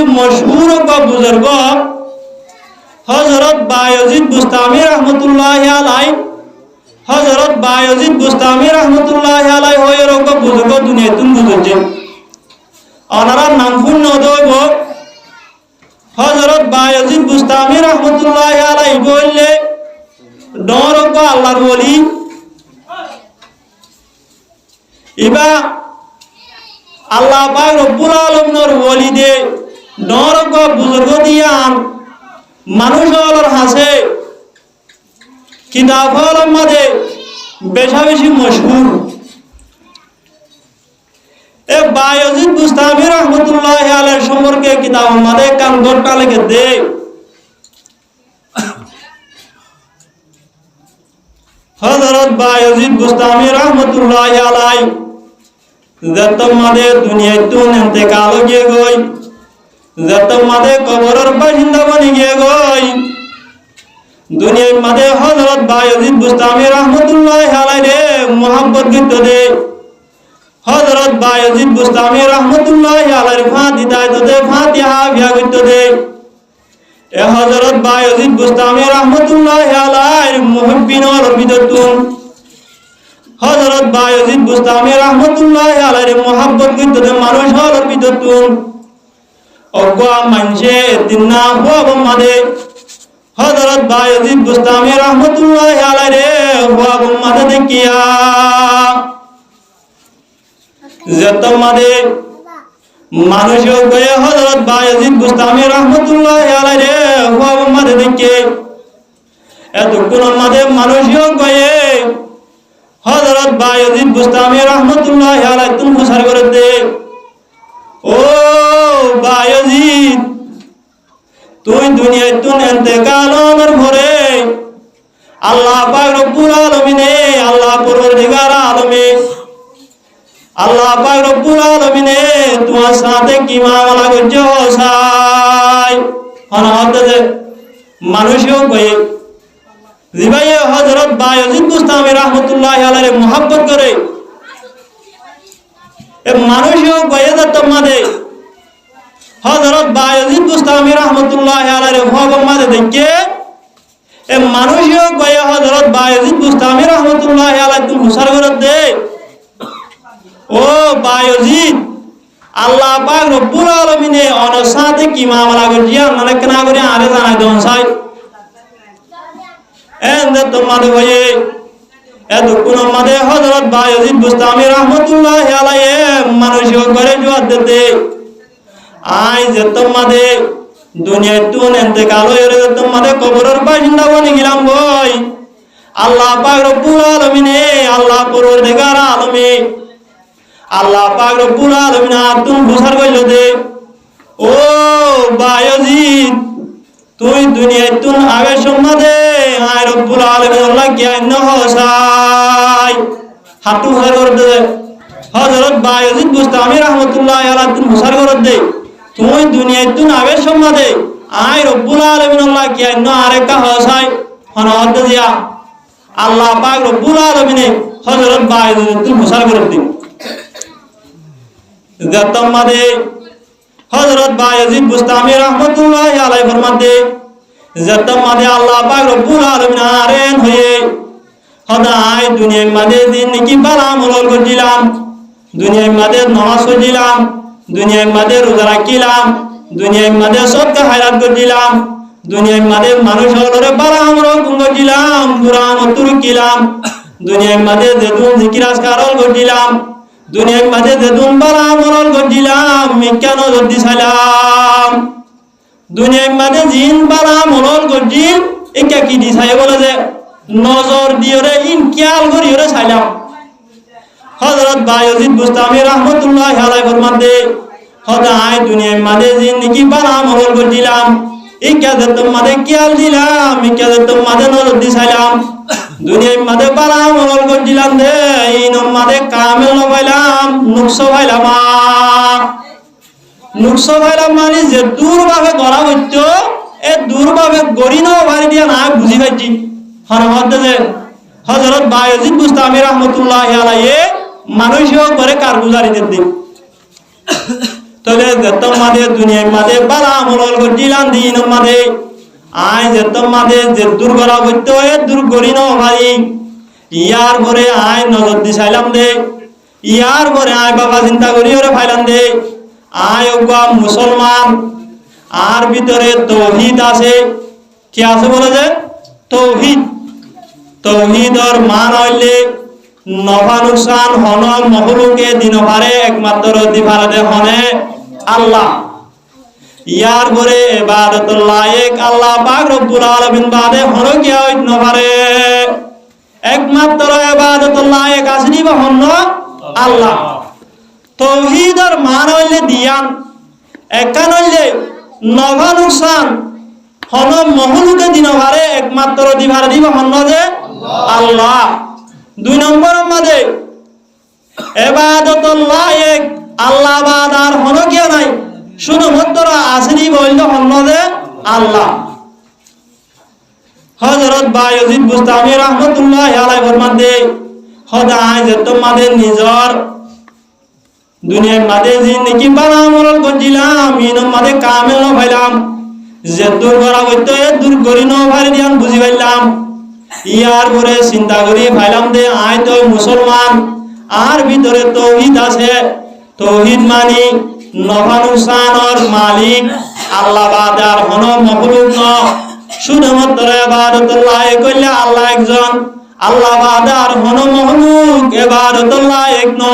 मशहूर व बुजुर्ग हजरत बायजीद बुस्तामी रहमतुल्लाहि अलैहि हजरत बायजीद बुस्तामी रहमतुल्लाहि अलैहि होय रोग बुजुर्ग दुनिया तुम बुजुर्ग अनारा नाम पूर्ण दइब हजरत बायजीद बुस्तामी रहमतुल्लाहि अलैहि बोलले डरग आल्लाहर वली इबा আল্লাহ পাক রব্বুল আলামিনের ওলি দে নরক বুজুর্গ দিয়ান মানুষ হলর হাসে কিতাব হলর মাঝে বেশা বেশি মশহুর এ বায়জিদ বুস্তামি রহমতুল্লাহি আলাইহি সম্পর্কে কিতাব মাঝে কান গোটা লিখে দে হযরত বায়জিদ বুস্তামি রহমতুল্লাহি আলাইহি जत मादे दुनिया तुन इंतकाल हो गई जत मादे कब्र बाशिंदा बन गई दुनिया मादे हजरत बायजीद बुस्तामी रहमतुल्लाहि अलैहि रे मोहब्बत गित दे हजरत बायजीद बुस्तामी रहमतुल्लाहि अलैहि फातिहा दे फातिहा बिया गित दे ए हजरत बायजीद बुस्तामी रहमतुल्लाहि अलैहि मुहिब्बिन और बिदतुन हजरत बायजीद बुस्तामी रहमतुल्लाहि अलैहि मोहब्बत की तो मानुष हलर बिदतुन अगवा मनशे दिना हुआ मदे हजरत बायजीद बुस्तामी रहमतुल्लाहि अलैहि हुआ मदद किया जत मदे मानुष गए हजरत बायजीद बुस्तामी रहमतुल्लाहि अलैहि हुआ मदद के एतुकुन मदे मानुष गए हजरत बायजीद बुस्तामी रहमतुल्लाहि अलैहि तुम गुसार कर दे ओ बायजीद তুই দুনিয়ায় তুন ইন্তেকাল আমার ঘরে আল্লাহ পাক রব্বুল আলামিনে আল্লাহ পরওয়ারদিগার আলমে আল্লাহ পাক রব্বুল আলামিনে তোমার সাথে কি মামলা করছো সাই অনাহতে মানুষও কয়ে জিবায়ে হযরত বায়জিদ বুস্তামি রাহমাতুল্লাহি আলাইহি মোহাব্বত করে এ মানুষও কয়ে যে তোমাদের হযরত বায়জিদ বুস্তামি রাহমাতুল্লাহি আলাইহি ভগবান দেখে এ মানুষও কয়ে হযরত বায়জিদ বুস্তামি রাহমাতুল্লাহি আলাইহি তুমি হুসার করে দে ও বায়জিদ আল্লাহ পাক রব্বুল আলামিনে ওনার সাথে কি মামলা করিয়া মানে কেন করে আরে জানাই দন সাই এন্ড তোমাদের হয়ে এত কোন মাদে হযরত বায়জিদ বুস্তামি রাহমাতুল্লাহি আলাইহি মানুষও করে জবাব দিতে আই যে তোমাদের দুনিয়ায় তুন ইন্তেকাল হয়ে রে তোমাদের কবরের বাসিন্দা বনে গেলাম ভাই আল্লাহ পাক রব্বুল আলামিনে আল্লাহ পরওয়ারদিগার আলমে আল্লাহ পাক রব্বুল আলামিন তুমি ঘোষণা কইলো দে ও বায়জিদ তুই দুনিয়ায় তুন আগে সম্মাদে আয় রব্বুল আলামিন আল্লাহ জ্ঞান হসাই হাতু ঘোষণা করে দে হযরত বায়জিদ বুস্তামি রাহমাতুল্লাহি আলাইহি তুমি ঘোষণা করে দে তুই দুনিয়ায় তুন আগে সম্মাদে আয় রব্বুল আলামিন আল্লাহ জ্ঞান আরেকা হসাই হনহদ দিয়া আল্লাহ পাক রব্বুল আলামিনে হযরত বায়জিদ তুমি ঘোষণা করে দে जतमादे हजरत बायजीद बुस्तामी रहमतुल्लाहि अलैहि फरमाते जतमादे अल्लाह पाक रब्बुल आलमीन आरेन होये हदाय दुनिया मादे दिन की बाला আমল করছিলাম দুনিয়া মাদে নামাজ পড়ছিলাম দুনিয়া মাদে রোজা রাখছিলাম দুনিয়া মাদে সদকা হায়াত করছিলাম দুনিয়া মাদে মানুষ হলরে বালা আমল করছিলাম কুরআন তুরকিলাম দুনিয়া মাদে যেদুন জিকির আজকার করছিলাম দুনিয়ার মাঝে যে দুনবারা আমল করছিলাম কেন যদি সালাম দুনিয়ার মাঝে জিন বারা আমল করছি একা কি দিছাই বলে যে নজর দিয়রে ইনকিয়াল করিয়রে সালাম হযরত বায়জিদ বুস্তামি রাহমাতুল্লাহি আলাইহি ফরমাতে হদায় দুনিয়ার মাঝে জিন কি বারা আমল করছিলাম একা যে তোমাদের কিয়াল দিলাম একা যে তোমাদের নজর দিছাইলাম দুনিয়ার মাঝে বারা আমল করছিলাম দে ইন মাঝে কামেল নবাইলাম নুকসো ভাইলাম নুকসো ভাইলাম মানে যে দূরভাবে গড়া হইতো এ দূরভাবে গড়ি নাও ভাই দিয়া না বুঝি পাইছি হনহদ যে হযরত বায়জিদ বুস্তামি রাহমাতুল্লাহি আলাইহি মানুষও করে কারগুজারি দিন তাহলে যত মাদে দুনিয়া মাদে বালা আমল গজিলান দিন মাদে আই যত মাদে যে দূর করা হইতো এ দূর করি ন ভাই ইয়ার পরে আই নজর দিছাইলাম দে ইয়ার পরে আই বাবা চিন্তা করি ওরে ফাইলাম দে আই ওগা মুসলমান আর ভিতরে তৌহিদ আছে কি আছে বলে যে তৌহিদ তৌহিদর মান হইলে নফা নুকসান হন মহলুকে দিন পারে একমাত্র দিভার দে হনে আল্লাহ ইয়ার পরে ইবাদতুল লায়েক আল্লাহ পাক রব্বুল আলামিন বাদে হন কি হইত ন পারে একমাত্র ইবাদতুল লায়েক আসনি বা হন আল্লাহ তৌহিদর মান হইলে দিয়ান একান হইলে নফা নুকসান হন মহলুকে দিন পারে একমাত্র দিভার দিব হন যে আল্লাহ দুই নম্বর মধ্যে ইবাদতুল লায়েক আল্লাহ বাদ আর হন কি নাই শুধুমাত্র আসনি বললে হন যে আল্লাহ হযরত বায়জিদ বুস্তামি রাহমাতুল্লাহি আলাইহি ফরমাতে খোদায় যে তোমাদের নিজর দুনিয়ার মাঝে জিন্দেগি বানামল গজিলাম ইন মাঝে কামেল ভাইলাম যে দূর করা হইতো এ দূর করি ন ভাই দিয়ান বুঝি পাইলাম ইয়ার পরে চিন্তা করি ভাইলাম দে আই তো মুসলমান আর ভিতরে তৌহিদ আছে তৌহিদ মানি নফা নুকসানর মালিক আল্লাহ বাদ আর হন মখলুক ন শুধুমাত্র ইবাদতুল্লাহ কইলে আল্লাহ একজন আল্লাহ বাদ আর হন মখলুক ইবাদতুল্লাহ এক ন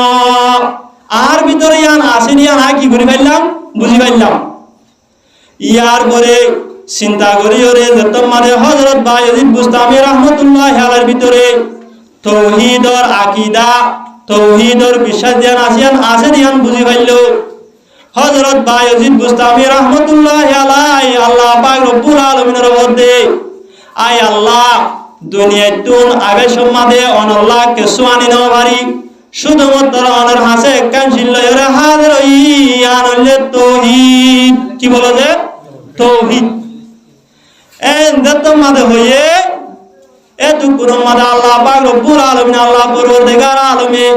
আর ভিতরে ইয়ান আসেনি আর কি করি পাইলাম বুঝি পাইলাম ইয়ার পরে চিন্তা করি ওরে যত মানে হযরত বায়জিদ বুস্তামি রাহমাতুল্লাহি আলাইহির ভিতরে তৌহিদর আকীদা তৌহিদর বিশ্বাস জ্ঞান আসিয়ান আছে দিয়ান বুঝি পাইল হযরত বায়জিদ বুস্তামি রাহমাতুল্লাহি আলাইহি আল্লাহ পাক রব্বুল আলামিনের মধ্যে আয় আল্লাহ দুনিয়াতুন আগে সম্মাদে অনল্লাহ কিছু আনি নাও ভারি শুধুমাত্র অনর হাসে একখান শিল্লয়রে হাজির ইয়ান হইলে তৌহিদ কি বলে যে তৌহিদ এন যত মাদে হইয়ে এতুকুর মাদে আল্লাহ পাক রব্বুল আলামিন আল্লাহ পরওয়ারদিগার আলমে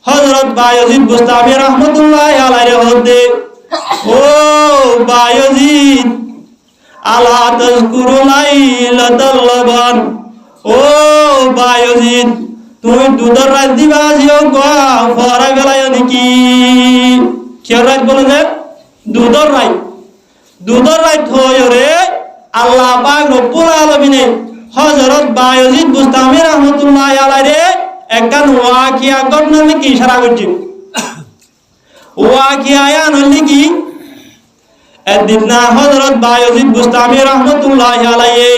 হযরত বায়জিদ বুস্তামি রাহমাতুল্লাহি আলাইহি হদে ও বায়জিদ আলা তাযকুরু লাইলাতাল লাবান ও বায়জিদ তুমি দুধর রাত দিবা জিও গা ফরা গেলাই নাকি কি রাত বলে যে দুধর রাত হয় রে আল্লাহ পাক রব্বুল আলামিন হযরত বায়জিদ বুস্তামি রাহমাতুল্লাহি আলাইহি একখান ওয়াকিয়া ঘটনা কি ইশারা করছি ওয়াকিয়া আয়ান কি একদিন না হযরত বায়জিদ বুস্তামি রাহমাতুল্লাহি আলাইহি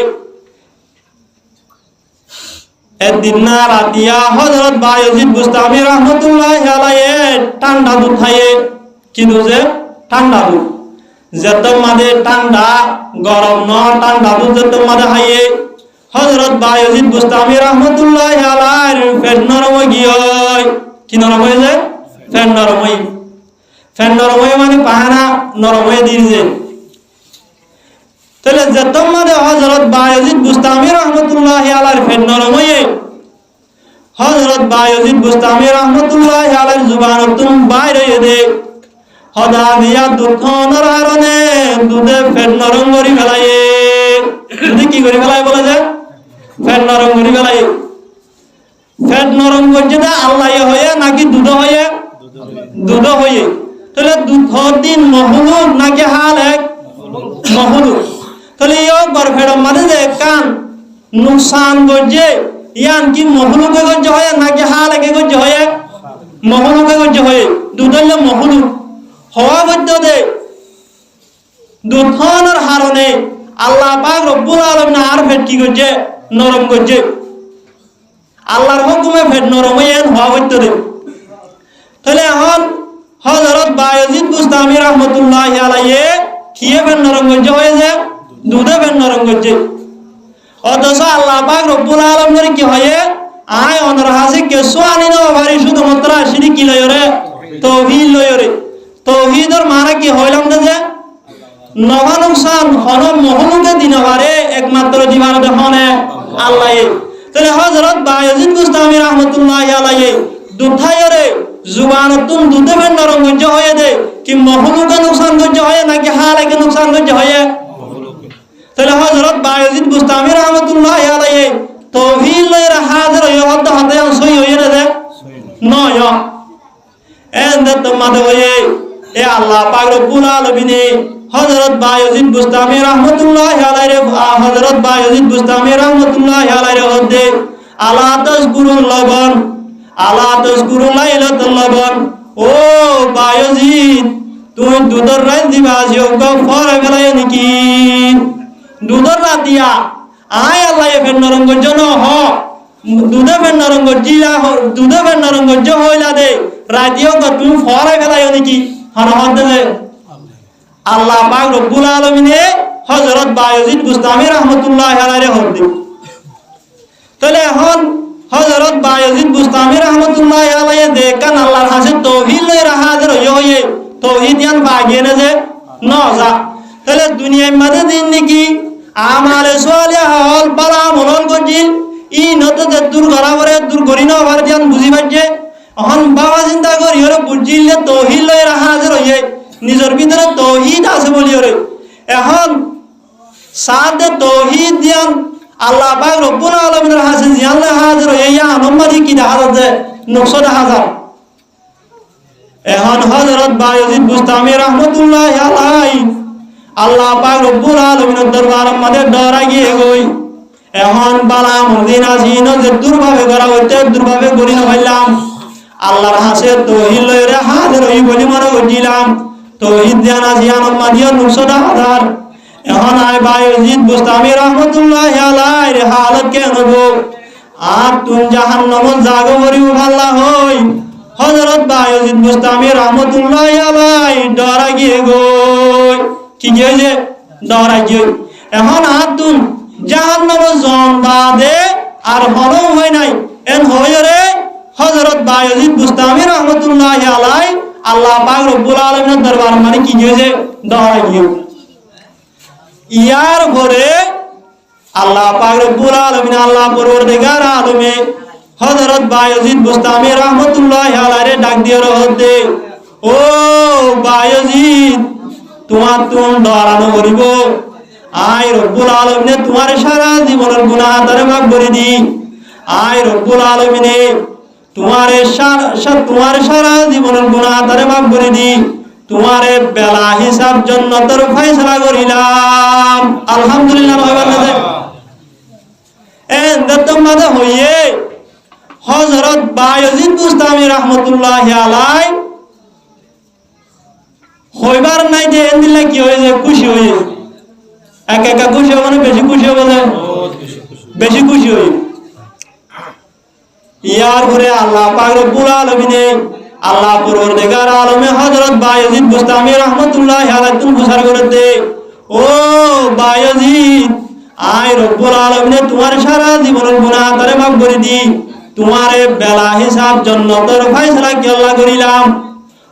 একদিন না রাতিয়া হযরত বায়জিদ বুস্তামি রাহমাতুল্লাহি আলাইহি ঠান্ডা দুধ খায়ে কি দুধে ঠান্ডা দুধ যত মাদে ঠান্ডা গরম ন ঠান্ডা দুধ যত মাদে খাইয়ে হযরত বায়জিদ বুস্তামি রাহমাতুল্লাহি আলাইহি পেট নরম হয়ে গিয়ে কি নরম হয়ে যায় পেট নরম হয়ে মানে পাহানা নরম হয়ে দিয়েছে তাহলে যত মাদে হযরত বায়জিদ বুস্তামি রাহমাতুল্লাহি আলাইহি পেট নরম হয়ে হযরত বায়জিদ বুস্তামি রাহমাতুল্লাহি আলাইহি জুবানতুন বাইরে দে হদা দিয়া দুধনর কারণে দুধে পেট নরম করি ফেলায়ে দুধে কি করি ফেলায় বলে যে পেট নরম করি ফেলায়ে পেট নরম করছে না আল্লাহ হয়ে নাকি দুধ হয়ে তাহলে দুধ দিন মহলুক নাকি হাল এক মহলুক তাহলে ইও বরফের মাঝে যে কান নুকসান করছে ইয়ান কি মহলুকে করছে হয় নাকি হাল একে করছে হয় মহলুকে করছে হয় দুধ হইলে মহলুক হওয়া মধ্যে দুধনের হারণে আল্লাহ পাক রব্বুল আলামিন আর পেট কি করছে নরম করছে আল্লাহর হুকুমে পেট নরম হয়ে হওয়া মধ্যে তাহলে এখন হযরত বায়জিদ বুস্তামি রাহমাতুল্লাহি আলাইহি কিয়ে পেট নরম করছে হয়েছে দুধে পেট নরম করছে অথচ আল্লাহ পাক রব্বুল আলামিনের কি হয় আয় অনর হাসে কিছু আনি না ভারি শুধুমাত্র আসিনি কি লয়রে তৌহিদ লয়রে তৌহিদর মানে কি হইলাম না যে নফা নুকসান হন মহলুকে দিন পারে একমাত্র দিবার হনে আল্লাহ তাহলে হযরত বায়জিদ বুস্তামি রাহমাতুল্লাহি আলাইহি দুধায়রে জুবানতুন দুধে নরম গজ্জ হয়ে দে কি মহলুকে নুকসান গজ্জ হয়ে নাকি হালাকে নুকসান গজ্জ হয়ে তাহলে হযরত বায়জিদ বুস্তামি রাহমাতুল্লাহ আলাইহি তৌহিদ লইরা হাজির হয়ে হদ হাতে সই হয়ে না দে নয় এন্ড তোমাদের হয়ে এ আল্লাহ পাক রব্বুল আলামিন হযরত বায়জিদ বুস্তামি রাহমাতুল্লাহ আলাইহি হযরত বায়জিদ বুস্তামি রাহমাতুল্লাহ আলাইহি হদে আলা তাজকুরুল লবন আলা তাজকুরুল লাইলাতুল লবন ও বায়জিদ তুমি দুধর রাত দিবা যোগ ফর গলায় নাকি দুধর রাত দিয়া আয় আল্লাহ ফের নরঙ্গ জন হ দুধে ফের নরঙ্গ জিলা দুধে ফের নরঙ্গ জ হইলা দে রাতিও তুমি ফর গলায় নাকি হন হদে আল্লাহ পাক রব্বুল আলামিন হযরত বায়জিদ বুস্তামি রাহমাতুল্লাহ আলাইহি হদে তাহলে এখন হযরত বায়জিদ বুস্তামি রাহমাতুল্লাহ আলাইহি দেখান আল্লাহর কাছে তৌহিদ লইরা হাজির হয়ে তৌহিদ ইয়ান বাগিয়ে না যে নজা তাহলে দুনিয়ার মধ্যে দিন নাকি আমালে সালিহ হল বালা আমল করিল ই নত যে দূর করা করে দূর করি না আবার ইয়ান বুঝি পাচ্ছে এখন বাবা চিন্তা করি ওরে বুঝিলে তৌহিদ লইরা হাজির হয়ে নিজের ভিতরে তৌহিদ আছে বলি ওরে এখন সাদে তৌহিদ দিয়ান আল্লাহ পাক রব্বুল আলামিনের কাছে জিয়ান হাজির হইয়া আনন্দি কি দেখা যাচ্ছে 900,000 এখন হযরত বায়জিদ বুস্তামি রাহমাতুল্লাহ আলাইহি আল্লাহ পাক রব্বুল আলামিনের দরবারের মধ্যে ডরা গিয়ে গই এখন বালা মদিনা জিন যে দুর্ভাবে করা হচ্ছে দুর্ভাবে করি না ভাইলাম আল্লাহর কাছে তৌহিদ লইরা হাজির হই বলি মনে হইলাম তৌহিদ জানা জিয়ান মাদিয়া 900,000 এখন আয় বায়জিদ বুস্তামি রাহমাতুল্লাহ আলাইহি হালত কেন গো আর তুম জাহান্নাম জাগো মরি আল্লাহ হই হযরত বায়জিদ বুস্তামি রাহমাতুল্লাহ আলাইহি ডরা গিয়ে গো কি গিয়ে ডরা গিয়ে এখন আর তুম জাহান্নাম জন বাদে আর হলো হয় নাই এন হয় রে হযরত বায়জিদ বুস্তামি রাহমাতুল্লাহ আলাইহি আল্লাহ পাক রব্বুল আলামিনের দরবার মানে কি গিয়ে ডরা গিয়ে ইয়ার পরে আল্লাহ পাক রব্বুল আলামিন আল্লাহ পরওয়ারদিগার আলমে হযরত বায়জিদ বুস্তামি রাহমাতুল্লাহ আলাইহি ডাক দিয়ে রহতে ও বায়জিদ তোমার তুম ডরানো করিব আয় রব্বুল আলামিন তোমার সারা জীবনের গুনাহ তারে মাফ করে দি আয় রব্বুল আলামিন তোমার সারা জীবনের গুনাহ তারে মাফ করে দি তোমারে বেলা হিসাব জান্নাতের ফয়সালা করিলাম আলহামদুলিল্লাহ ভাইবানাতে এন্ড তোমাদের হইয়ে হযরত বায়জিদ বুস্তামি রাহমাতুল্লাহ আলাইহি হইবার নাই যে এন্দিলা কি হইছে খুশি হই একা খুশি মানে বেশি খুশি হবে বেশি খুশি হই ইয়ার পরে আল্লাহ পাক রব্বুল আলামিন আল্লাহ পরওয়ারদিগার আলমে হযরত বায়জিদ বুস্তামি রাহমাতুল্লাহ আলাইহি তুমি বুঝার করে দে ও বায়জিদ আয় রব্বুল আলামিন তোমার সারা জীবনের গুনাহ তারে মাফ করে দি তোমারে বেলা হিসাব জান্নাতের ফয়সালা কি আল্লাহ করিলাম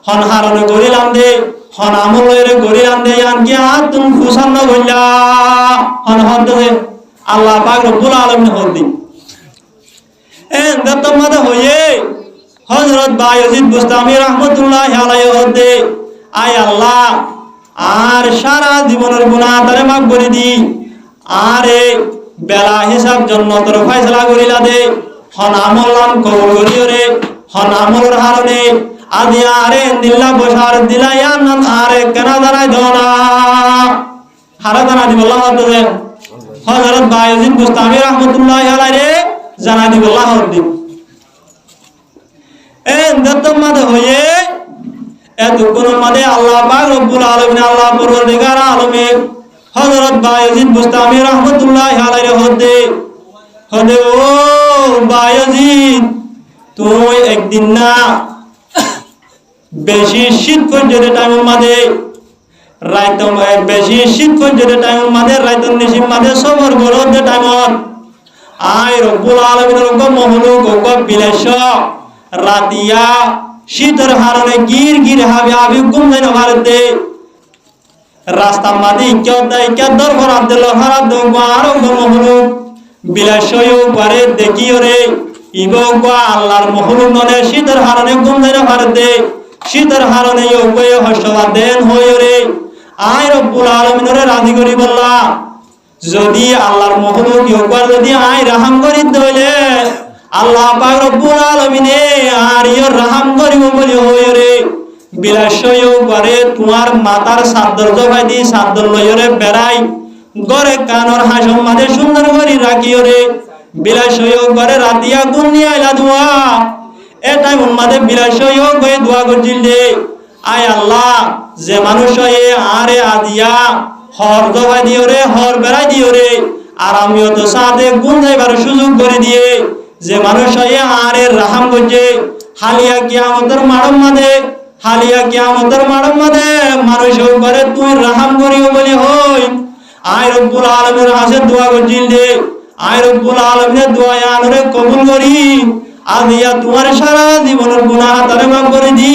হন হারনে করিলাম দে হন আমল লইরে করিলাম দে ইয়ান কি আর তুমি খুশান্ন হইলা হন দে আল্লাহ পাক রব্বুল আলামিন হদি এন্ড তোমাদের হইয়ে হযরত বায়জিদ বুস্তামি রাহমাতুল্লাহ আলাইহি হদে আয় আল্লাহ আর সারা জীবনের গুনাহ তারে মাফ করে দি আরে বেলা হিসাব জান্নাতের ফয়সালা করিলা দে হন আমলাম কবুল করিও রে হন আমলের হারনে আদি আরে দিল্লা বসার দিলায়া নাম আরে কেন দাঁড়াই দনা হারা দানা দিব আল্লাহ হদে হযরত বায়জিদ বুস্তামি রাহমাতুল্লাহ আলাইহি জানা দিব আল্লাহ হদে এন্ড তোমাদের হইয়ে এতক্ষণ মাদে আল্লাহ পাক রব্বুল আলামিন আল্লাহ পরওয়ারদিগার আলমে হযরত বায়জিদ বুস্তামি রাহমাতুল্লাহ আলাইহি হদে ও বায়জিদ তুই একদিন না বেশি শীত পর্যন্ত টাইম মাদে রাইত বেশি শীত পর্যন্ত টাইম মাদে রাইত নিশিম মাদে সবর গরদ টাইম আয় রব্বুল আলামিনের মহলু গগ বিলাস রাতিয়া শীতের হারনে গির হাবি আবি গুম যেন ভারতে রাস্তা মাদি কেউ দরবার আব্দুল্লাহ হারাদ আর মহলু বিলাসয় পারে দেখিও রে ইবগা আল্লাহর মখলুক ননে শীতের হারনে গুমদাইরা ভারতে শীতের হারনে ইবগা হর্ষবাদ দেন হইরে আয় রব্বুল আলামিনরে রাজি করি বললা যদি আল্লাহর মখলুক ইবগা যদি আয় রাহাম করি দইলে আল্লাহ পাক রব্বুল আলামিনে আর ইয়র রাহাম করিব বলি হইরে বিলাসয় করে তোমার মাতার সাদর জবাই দি সাদর লয়রে বেড়াই গরে কানর হাসম মাঝে সুন্দর করে রাখিও রে বিলাসয় করে রাতিয়া গুণ নিয়ে আইলা দোয়া এটাই উম্মাদে বিলাসয় হয়ে দোয়া করছিল রে আয় আল্লাহ যে মানুষ হয়ে আরে আদিয়া হর জবাই দিও রে হর বেড়াই দিও রে আর আমিও তো সাথে গুণ যাইবার সুযোগ করে দিয়ে যে মানুষ হয়ে আরে রাহাম করছে হালিয়া কিয়ামতের মাড়ম মাঝে হালিয়া কিয়ামতের মাড়ম মাঝে মানুষ করে তুই রাহাম করিও বলি হই আয় রব্বুল আলামিনের কাছে দোয়া করছিল রে আয় রব্বুল আলামিনের দোয়া আনরে কবুল করি আদিয়া তোমার সারা জীবনের গুনাহ তারে মাফ করে দি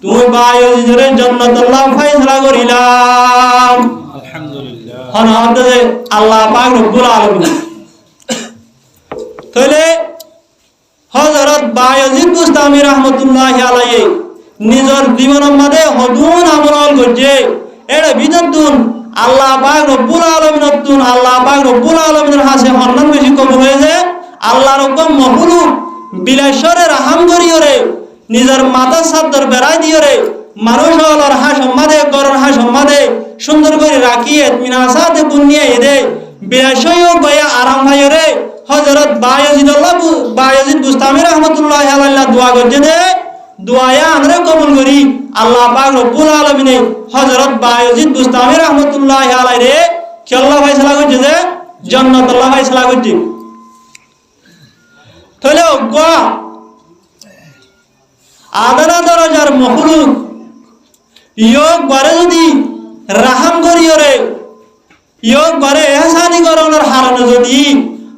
তুমি বায়ুজের জান্নাত আল্লাহ ফয়সালা করিলাম আলহামদুলিল্লাহ হনহাতে আল্লাহ পাক রব্বুল আলামিন তাহলে হযরত বায়জিদ বুস্তামি রাহমাতুল্লাহি আলাইহি নিজের জীবনের মধ্যে হদুন আমল করছে এর বিদতুন আল্লাহ পাক রব্বুল আলামিনের তুন আল্লাহ পাক রব্বুল আলামিনের কাছে সম্মান বেশি কবুল হয়েছে আল্লাহর হুকুম মখলুক বিলাসরে রাহাম করিও রে নিজের মাথা সাদর বেড়াই দিও রে মানুষ হলর হাসম মাদে গরর হাসম মাদে সুন্দর করে রাখিয়ে মিনাসাতে বুনিয়ে এদে বিলাসয় গয়া আরাম ভাইও রে হযরত বায়জিদ বুস্তামি রাহমাতুল্লাহি আলাইহি দোয়া করছে দে দোয়া আমরা কবুল করি আল্লাহ পাক রব্বুল আলামিনে হযরত বায়জিদ বুস্তামি রাহমাতুল্লাহি আলাইহি রে কি আল্লাহ ফয়সালা করছে যে জান্নাত আল্লাহ ফয়সালা করছে তাহলে গো আদানা দরজার মখলুক ইয়োগ বারে যদি রাহাম করিও রে ইয়োগ বারে ইহসানি করনের হারানো যদি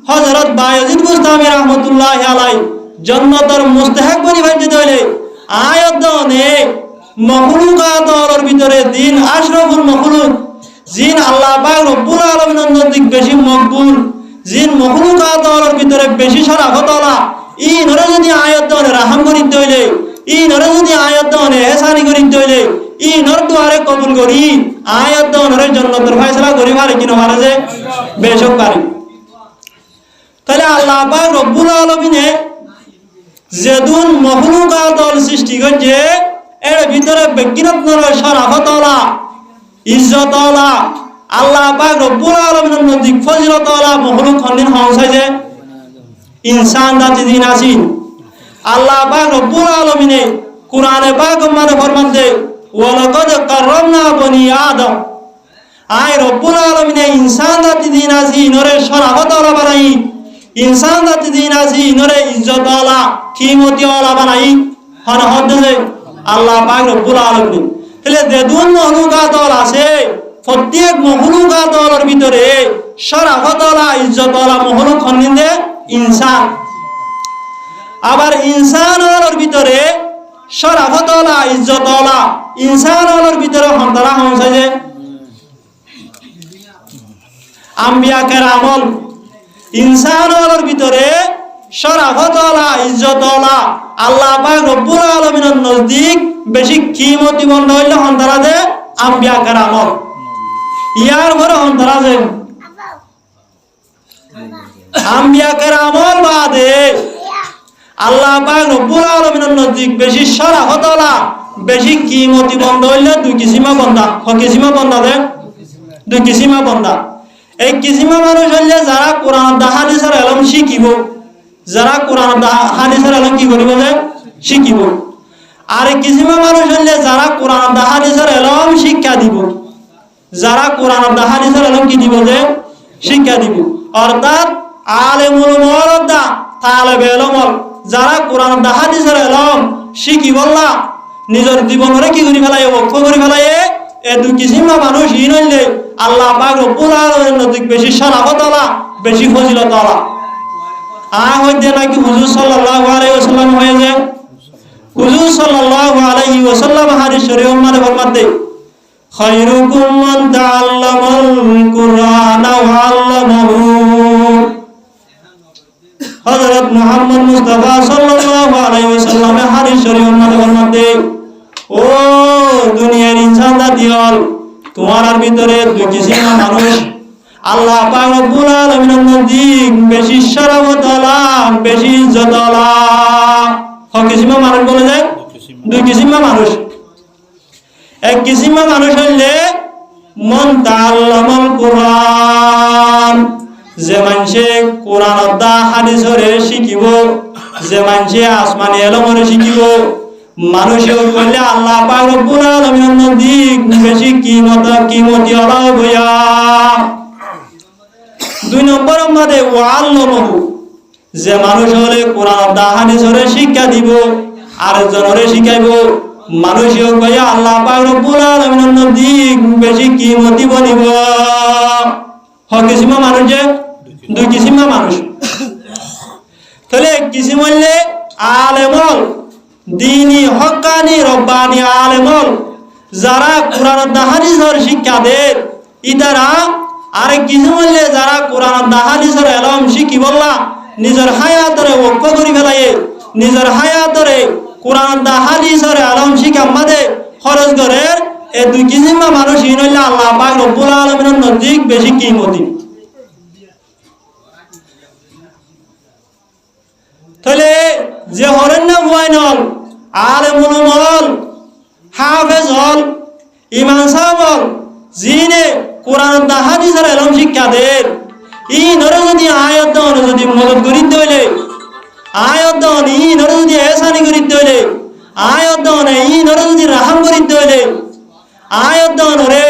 হযরত বায়জিদ বুস্তামি রাহমাতুল্লাহি আলাইহি জান্নাতের মুস্তাহিক বনি ভাইতে হইলে আয়াত দনে মখলুকাতের ভিতরে দিন আশরাফুল মখলুক জিন আল্লাহ পাক রব্বুল আলামিনের নজদিক বেশি মকবুল জিন মখলুকাতের ভিতরে বেশি শরাফতওয়ালা ই নরে যদি আয়াত দনে রাহাম করিতে হইলে ই নরে যদি আয়াত দনে ইহসানি করিতে হইলে ই নর দুয়ারে কবুল করি আয়াত দনের জান্নাতের ফয়সালা করি পারে কিনা পারে যে বেশক পারে তাহলে আল্লাহ পাক রব্বুল আলামিনে যেদুন মখলুকাতল সৃষ্টি করছে এর ভিতরে ব্যক্তিরত্নর শরাফতওয়ালা ইজ্জতওয়ালা আল্লাহ পাক রব্বুল আলামিনের নজদিক ফজিলতওয়ালা মখলুক খন্দিন হংসাইছে ইনসান জাতি দিন আসিন আল্লাহ পাক রব্বুল আলামিনে কুরআনে পাক মধ্যে ফরমাতে ওয়ালাকাদ কাররামনা বনি আদম আয় রব্বুল আলামিনে ইনসান জাতি দিন আসিন ওরে শরাফতওয়ালা বানাই ইনসান জাতি দিন আসি নরে ইজ্জতওয়ালা কিমতিওয়ালা বানাই হন হদে আল্লাহ পাক রব্বুল আলামিন তাহলে যেদুন মখলুকাতল আছে প্রত্যেক মখলুকাতলের ভিতরে শরাফতওয়ালা ইজ্জতওয়ালা মখলুক খন্দিনে ইনসান আবার ইনসানের ভিতরে শরাফতওয়ালা ইজ্জতওয়ালা ইনসানের ভিতরে হন্তারা হংসাইছে আম্বিয়া কেরামল ইনসানের ভিতরে শরাফতওয়ালা ইজ্জতওয়ালা আল্লাহ পাক রব্বুল আলামিনের নজদিক বেশি কিমতি বন্ধ হইলে হন্তারা যে আম্বিয়া কেরামল ইয়ার পরে হন্তারা যে আম্বিয়া কেরামল বাদে আল্লাহ পাক রব্বুল আলামিনের নজদিক বেশি শরাফতওয়ালা বেশি কিমতি বন্ধ হইলে দুই কিসিমা বন্দা কিসিমা বন্দা দে দুই কিসিমা বন্দা এই কিসিমা মানুষ হইলে যারা কোরআন হাদিসের ইলম শিখিব যারা কোরআন হাদিসের ইলম কি করিব যে শিখিব আর এই কিসিমা মানুষ হইলে যারা কোরআন হাদিসের ইলম শিক্ষা দিব যারা কোরআন হাদিসের ইলম কি দিব যে শিক্ষা দিব অর্থাৎ আলেমুল মুরাদ্দা তালেবে ইলম যারা কোরআন হাদিসের ইলম শিখিবল্লা নিজের জীবনরে কি করি ফেলায় বক্ষ করি ফেলায় এ দুই কিসিমা মানুষ ইন হইলে আল্লাহ পাক রব্বুল আলামিনের নজদিক বেশি শরাফতওয়ালা বেশি ফজিলতওয়ালা হইতে নাকি হুজুর সাল্লাল্লাহু আলাইহি ওয়াসাল্লাম হয়ে যায় হুজুর সাল্লাল্লাহু আলাইহি ওয়াসাল্লাম হাদিস শরীফের মধ্যে ফরমাতে খায়রুকুম মান তাআল্লামাল কুরআনা ওয়া আল্লামাহু হযরত মুহাম্মদ মুস্তাফা সাল্লাল্লাহু আলাইহি ওয়াসাল্লামের হাদিস শরীফের মধ্যে ও দুনিয়ার ইনসান জাতি হল তোমার ভিতরে দুই কিসিমের মানুষ আল্লাহ পাক রব্বুল আলামিনের নজিক বেশি শরফতলা বেশি ইজ্জতলা কিসিমের মানুষ বলে যায় দুই কিসিমের মানুষ এক কিসিমের মানুষ হইলে মন তাআল্লামাল কুরআন যে মানুষে কোরআন দা হাদিসরে শিখিব যে মানুষে আসমানি ইলমরে শিখিব মানুষে বললে আল্লাহ পাক রব্বুল আলামিনের নজিক বেশি কিমতি হলো বয়া দুই নম্বর মধ্যে ওয়াল্লামহু যে মানুষ হলে কোরআন দা হাদিসরে শিক্ষা দিব আর জনরে শিখাইব মানুষে কয় আল্লাহ পাক রব্বুল আলামিনের নজিক বেশি কিমতি বনিব কিসিমা মানুষ যে দুই কিসিমা মানুষ তাহলে এক কিসিম হইলে আলেমল দ্বীনি হক্কানি রব্বানি আলেমল যারা কোরআন দা হাদিসের শিক্ষা দেয় ইতারা আরেক কিসিম হইলে যারা কোরআন দা হাদিসের ইলম শিখি বললা নিজের হায়াতরে ওয়াক্ফ করি ফেলায়ে নিজের হায়াতরে কোরআন দা হাদিসের ইলম শিখা মাদে খরচ করে এই দুই কিসিমা মানুষ হইলে আল্লাহ পাক রব্বুল আলামিনের নজিক বেশি কিমতি তাহলে যে হরেন না ওয়াইন হল আলেমুল হল হাফেজ হল ইমাম সাহেব হল জিনে কোরআন দা হাদিসের ইলম শিক্ষা দেন ই নরে যদি আয়াত দাও যদি মদত করি দইলে আয়াত দাও ই নরে যদি এহসানি করি দইলে আয়াত দাও ই নরে যদি রহম করি দইলে আয়াত দাও রে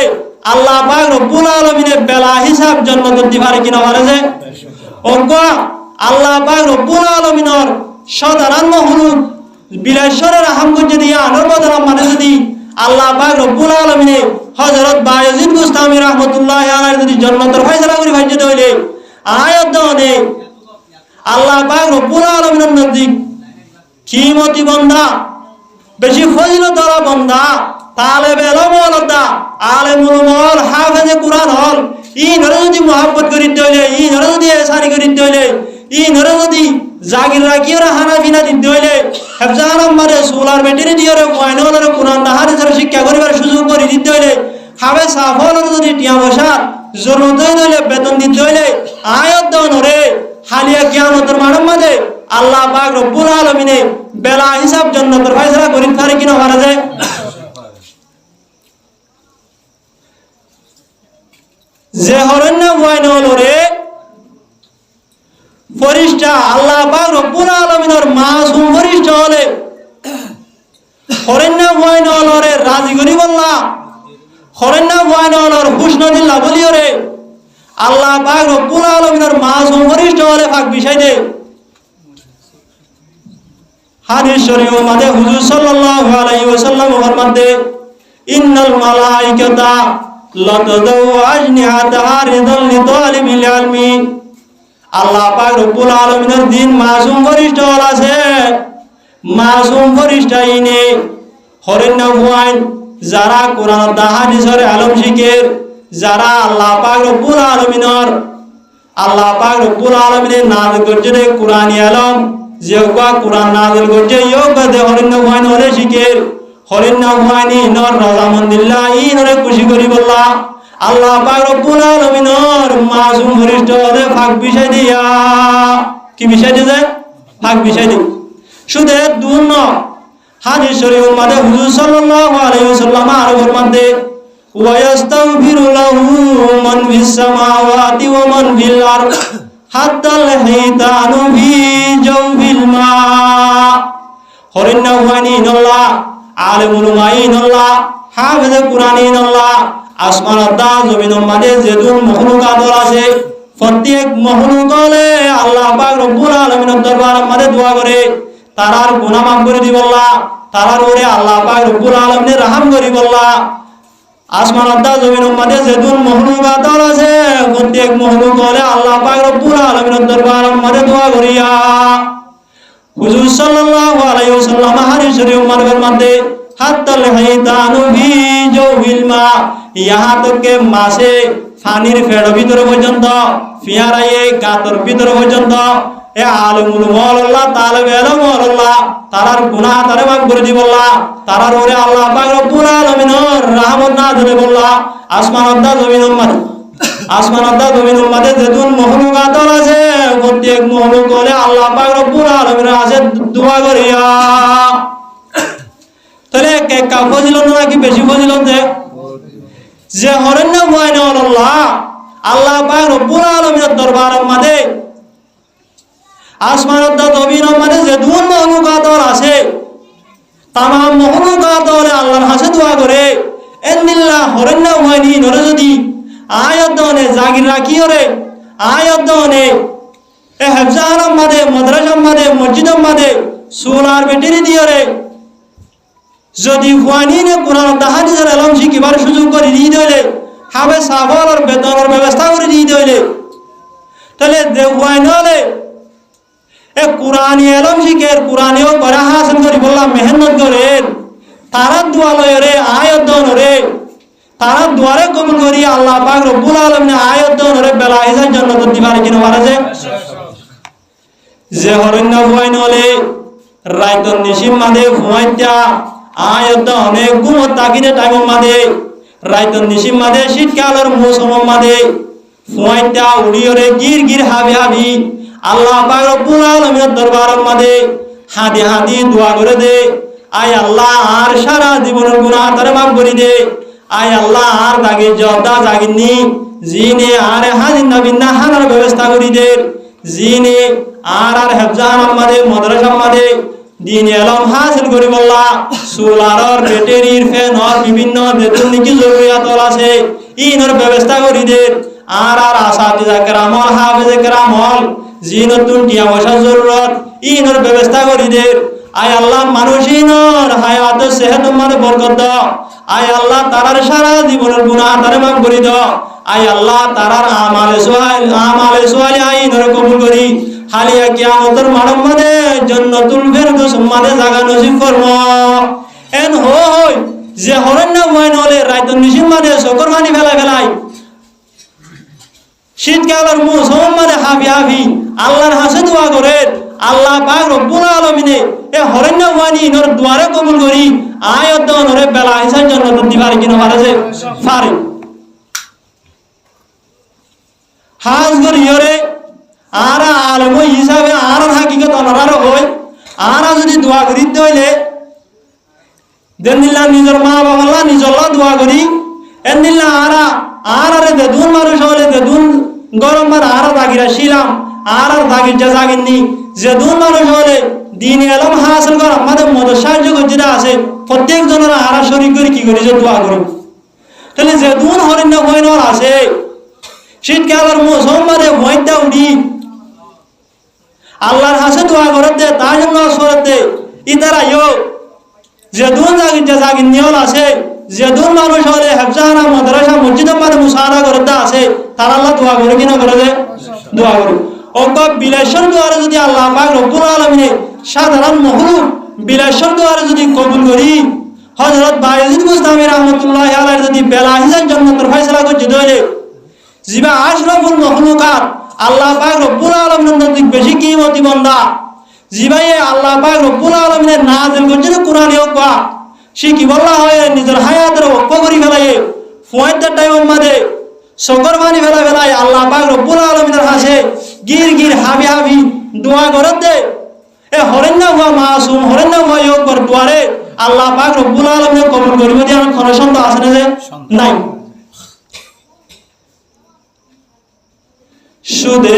আল্লাহ পাক রব্বুল আলামিনের বেলা হিসাব জন্ম করতে পারে কিনা পারে যে অজ্ঞ আল্লাহ পাক রব্বুল আলামিনের সাধারণ মখলুক বিলাসরে রহম করে দিয়া আনর বদলা মানে যদি আল্লাহ পাক রব্বুল আলামিনে হযরত বায়াজিদ বুস্তামি রাহমাতুল্লাহি আলাইহি যদি জান্নাতের ফয়সালা করে ভাইজে দইলে আয়াত দাওনে আল্লাহ পাক রব্বুল আলামিনের নজিক কিমতি বান্দা বেশি ফজিলতওয়ালা বান্দা তালেব ইলম ওয়ালাদা আলেমুল হল হাফেজে কুরআন হল ই নরে যদি মুহাব্বত করি দইলে ই নরে যদি এহসানি করি দইলে ই নরে যদি জাগির রাখিওরা হানাফিনা দিতে হইলে হেফজান আমারে সোলার ব্যাটারি দিওরে ওয়াইনলরে কোরআন দা হাদিসের শিক্ষা করিবার সুযোগ করে দিতে হইলে হাবে সাফলর যদি টিয়া বসার জরুরত হইলে বেতন দিতে হইলে আয়াত দাওনরে হালিয়া কিয়ামতের মাঠের মাঝে আল্লাহ পাক রব্বুল আলামিনে বেলা হিসাব জান্নাতের ফয়সালা করি পারে কিনা পারা যায় যে হরন্য ওয়াইনলরে ফরিশতা আল্লাহ পাক রব্বুল আলামিনের মাসুম ফরিশতা হলে হরেন না ওয়াইনলরে রাজি করি বললা হরেন না ওয়াইনলর হুসন দিল্লা বলিওরে আল্লাহ পাক রব্বুল আলামিনের মাসুম ফরিশতা হলে পাক বিষয় দে হাদিস শরীফের মধ্যে হুজুর সাল্লাল্লাহু আলাইহি ওয়াসাল্লাম ফরমাতে ইন্নাল মালাইকাতা লাতাদাউ আজনিহাতাহা রিদাল লিতালিবিল ইলমি আল্লাহ পাক রব্বুল আলামিনের দিন মাসুম ফরিশতা আছে মাসুম ফরিশতা ইনে হরেন না ওয়াইন যারা কোরআন দা হাদিসের ইলম শিখে যারা আল্লাহ পাক রব্বুল আলামিনের নাযিল করছে কোরআন ইলম যে কোরআন নাযিল করছে ইয়োগা দে হরেন না ওয়াইন হলে শিখে হরেন না ওয়াইন ইনর রাজামন্দিল্লাহ ইনরে খুশি করি বললা আল্লাহ পাক রব্বুল আলামিনের মাসুম ফরিশতা হলে পাক বিষয় দিয়া কি বিষয় দিয়ে পাক বিষয় দি শুধু দুন হাদিস শরীফের মধ্যে হুজুর সাল্লাল্লাহু আলাইহি ওয়াসাল্লাম আরো ফরমাতে ওয়ায়াস্তাগফিরু লাহু মান ফিস সামাওয়াতি ওয়া মান ফিল আরদ হাত্তাল হাইতানু ফি জাওফিল মা হরিন্না ওয়ানিনাল্লাহ আলিমুল মাইনাল্লাহ হাফেজে কুরআনিনাল্লাহ আসমান দা জমিনের মধ্যে যেদুন মখলুকাত আছে প্রত্যেক মখলুক হলে আল্লাহ পাক রব্বুল আলামিনের দরবারে মধ্যে দোয়া করে তারার গুনাহ মাফ করে দিবল্লাহ তারার ওরে আল্লাহ পাক রব্বুল আলামিনের রহম করি বল্লাহ আসমান দা জমিনের মধ্যে যেদুন মখলুকাত আছে প্রত্যেক মখলুক হলে আল্লাহ পাক রব্বুল আলামিনের দরবারে মধ্যে দোয়া করিয়া হুজুর সাল্লাল্লাহু আলাইহি ওয়াসাল্লাম হাদিস শরীফের মধ্যে হাত্তাল হাইতানু ফি জাওফিল মা यहाँ तक के मासे पानीर फेड़ भीतर पर्यंत फियाराए गातर भीतर पर्यंत এ আলিমুল আল্লাহ তালেব ইলম আল্লাহ তারার গুনাহ তারে মাফ করে দিবল্লাহ তারার ওরে আল্লাহ পাক রব্বুল আলামিনের রহমত নাযিল বল্লাহ আসমানত দা জমিনের মাঝে আসমানত দা জমিনের মাঝে যেতুন মখলুকাত আছে প্রত্যেক মখলুক হলে আল্লাহ পাক রব্বুল আলামিনের কাছে দোয়া করিয়া তাহলে কা ফজিলত নাকি বেশি ফজিলত যে হরেন না ময়না আল্লাহ আল্লাহ পাক রব্বুল আলামিনের দরবারের মাঝে আসমানত দা জমিনের মাঝে যেতুন মখলুকাত আছে তামাম মখলুকাত হলে আল্লাহর কাছে দোয়া করে এন্দিল্লাহ হরেন না ময়নি নরে যদি আয়াত দনে জাগির রাখি ওরে আয়াত দনে এ হেফজাহার মাদে মাদ্রাসার মাদে মসজিদের মাদে সোলার ব্যাটারি দিয়ে রে যদি হুয়ানি নে কোরআন হাদিসের ইলম শিখিবার সুযোগ করে দিয়ে দিলে হাবে সাফার বেতনের ব্যবস্থা করে দিয়ে দিলে তাহলে দেওয়াই নলে এ কোরআনি ইলম শিখের কোরআনিও করে হাসিল করি বললাম মেহনত করে তারা দোয়া লয় রে আয়াত দন রে তারা দুয়ারে কবুল করি আল্লাহ পাক রব্বুল আলামিন আয়াত দন রে বেলা হিসাব জান্নাত দিবারে কিনা পারে যে হরণ্য ভয় নলে রাইতন নিশিম মাদে ভুয়াইতা আয়াত দনে গুমত তাকিনে টাইম মাদে রাইতন নিশিম মাদে শীতকালের মৌসুম মাদে ভুয়াইতা উড়িয়রে গির গির হাবি হাবি আল্লাহ পাক রব্বুল আলামিনের দরবারের মাদে হাদি হাদি দোয়া করে দে আয় আল্লাহ আর সারা জীবনের গুনাহ তারে মাফ করে দে আয় আল্লাহ আর দাগে জর্দা জাগিনি জিনে আর হাজিন নবিনা হানার ব্যবস্থা করি দে জিনে আর হেফজান আমাদের মাদ্রাসা আমাদের দিন ইলম হাসিল করি বললা সোলার ব্যাটারির ফ্যান আর বিভিন্ন বেতন কি জরুরিয়াত আছে ইনর ব্যবস্থা করি দে আর আসাতিজা کرام হাফেজ کرام জিনতুন টিয়া পয়সা জরুরত ইনর ব্যবস্থা করি দে আয় আল্লাহ মানুষিনর হায়াত সেহত মানে বরকত দাও আয় আল্লাহ তারার সারা জীবনের গুনাহ তারে মাফ করে দাও আয় আল্লাহ তারার আমালে সোয়ালি আইনর কবুল করি হালিয়া কিয়ামতের মানব মাঝে জান্নাতুল ফেরদৌস মাঝে জায়গা নসিব ফরমা এন হই যে হরেন না ওয়াইন হলে রাইতন নিশিম মাঝে সকর পানি ফেলাই শীতকালের মৌসুম মাঝে হাবি হাবি আল্লাহর কাছে দোয়া করে আল্লাহ পাক রব্বুল আলামিনে এ হরেন না ওয়ানি নর দুয়ারে কবুল করি আয়াত দনরে বেলা হিসাব জান্নাত দিবারে কিনা পারে পারে হাজ করিয়রে আর আলম হিসাবে আর হাকিকত অনার হয় আর যদি দোয়া করি হইলে দেনিল্লা নিজের মা বাবা নিজল্লা দোয়া করি এনিল্লা আর দেদুন মানুষ হলে দেদুন গরম বার আর দাগিরা ছিলাম আর দাগির যা জাগিনি যেদুন মানুষ হলে দিন এলম হাসিল করা আমাদের মত সাহায্য যেটা আছে প্রত্যেক জনের আর শরীর করে কি করি যে দোয়া করি তাহলে যেদুন হরিণ হইন আছে শীতকালের মৌসুম মাঝে ভয়টা উঠি আল্লাহর হাসে দোয়া করতে তার জন্য করতে ইতারা যেদুন জাগির নিয়ল আছে যেদুন মানুষ হলে হেফজাহানা মাদ্রাসা মসজিদের মাঝে মুসাহারা করতে আছে তার আল্লাহ দোয়া করে কিনা করে দোয়া করে অজ্ঞ বিলাসের দোয়ারে যদি আল্লাহ পাক রব্বুল আলামিনে সাধারণ মখলুক বিলাসের দোয়ারে যদি কবুল করি হযরত বায়েজিদ বুস্তামি রাহমাতুল্লাহি আলাইহি যদি বেলা হিসাব জান্নাতের ফয়সালা করে দিলে জিবা আশরাফুল মখলুকাত আল্লাহ পাক রব্বুল আলামিনের নজদিক বেশি কিমতি বান্দা জিবায়ে আল্লাহ পাক রব্বুল আলামিনের নাযিল করেছেন কোরআনে ওয়া সে কি বলা হয় নিজের হায়াতের ওয়াক্ফ করি ফেলায় ফয়দার টাইম মাঝে সকর পানি ফেলাই আল্লাহ পাক রব্বুল আলামিনের কাছে গির গির হাবি হাবি দোয়া করতে এ হরেন না হুয়া মাসুম হরেন না হুয়া ইয়কর দুয়ারে আল্লাহ পাক রব্বুল আলামিন কবুল করিবে দিয়ে আমার কোনো সন্দেহ আছে না যে নাই শুধু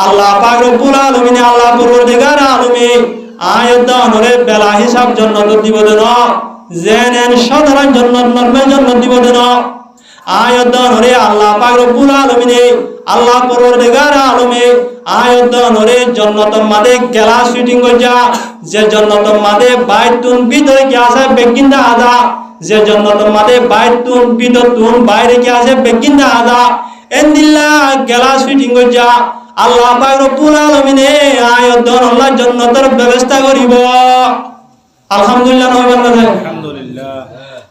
আল্লাহ পাক রব্বুল আলামিন আল্লাহ পরওয়ারদিগার আলমে আয়াত দানরে বেলা হিসাব জান্নাত দিব দেন জেনেন সাধারণ জান্নাত নরমাল জান্নাত দিব দেন আয়াত দানরে আল্লাহ পাক রব্বুল আলামিন আল্লাহ পরওয়ারদিগার আলমে আয়াত দানরে জান্নাতের মাঝে গ্লাস ফিটিং কইরা যে জান্নাতের মাঝে বাইতুন ভিতরে কি আছে বেকিন্দা আদা যে জান্নাতের মাঝে বাইতুন ভিতরতুন বাইরে কি আছে বেকিন্দা আদা এন্দিল্লা গ্লাস ফিটিং কইরা আল্লাহ পাক রব্বুল আলামিন আয়াত দান আল্লাহ জান্নাতের ব্যবস্থা করিব আলহামদুলিল্লাহ আলহামদুলিল্লাহ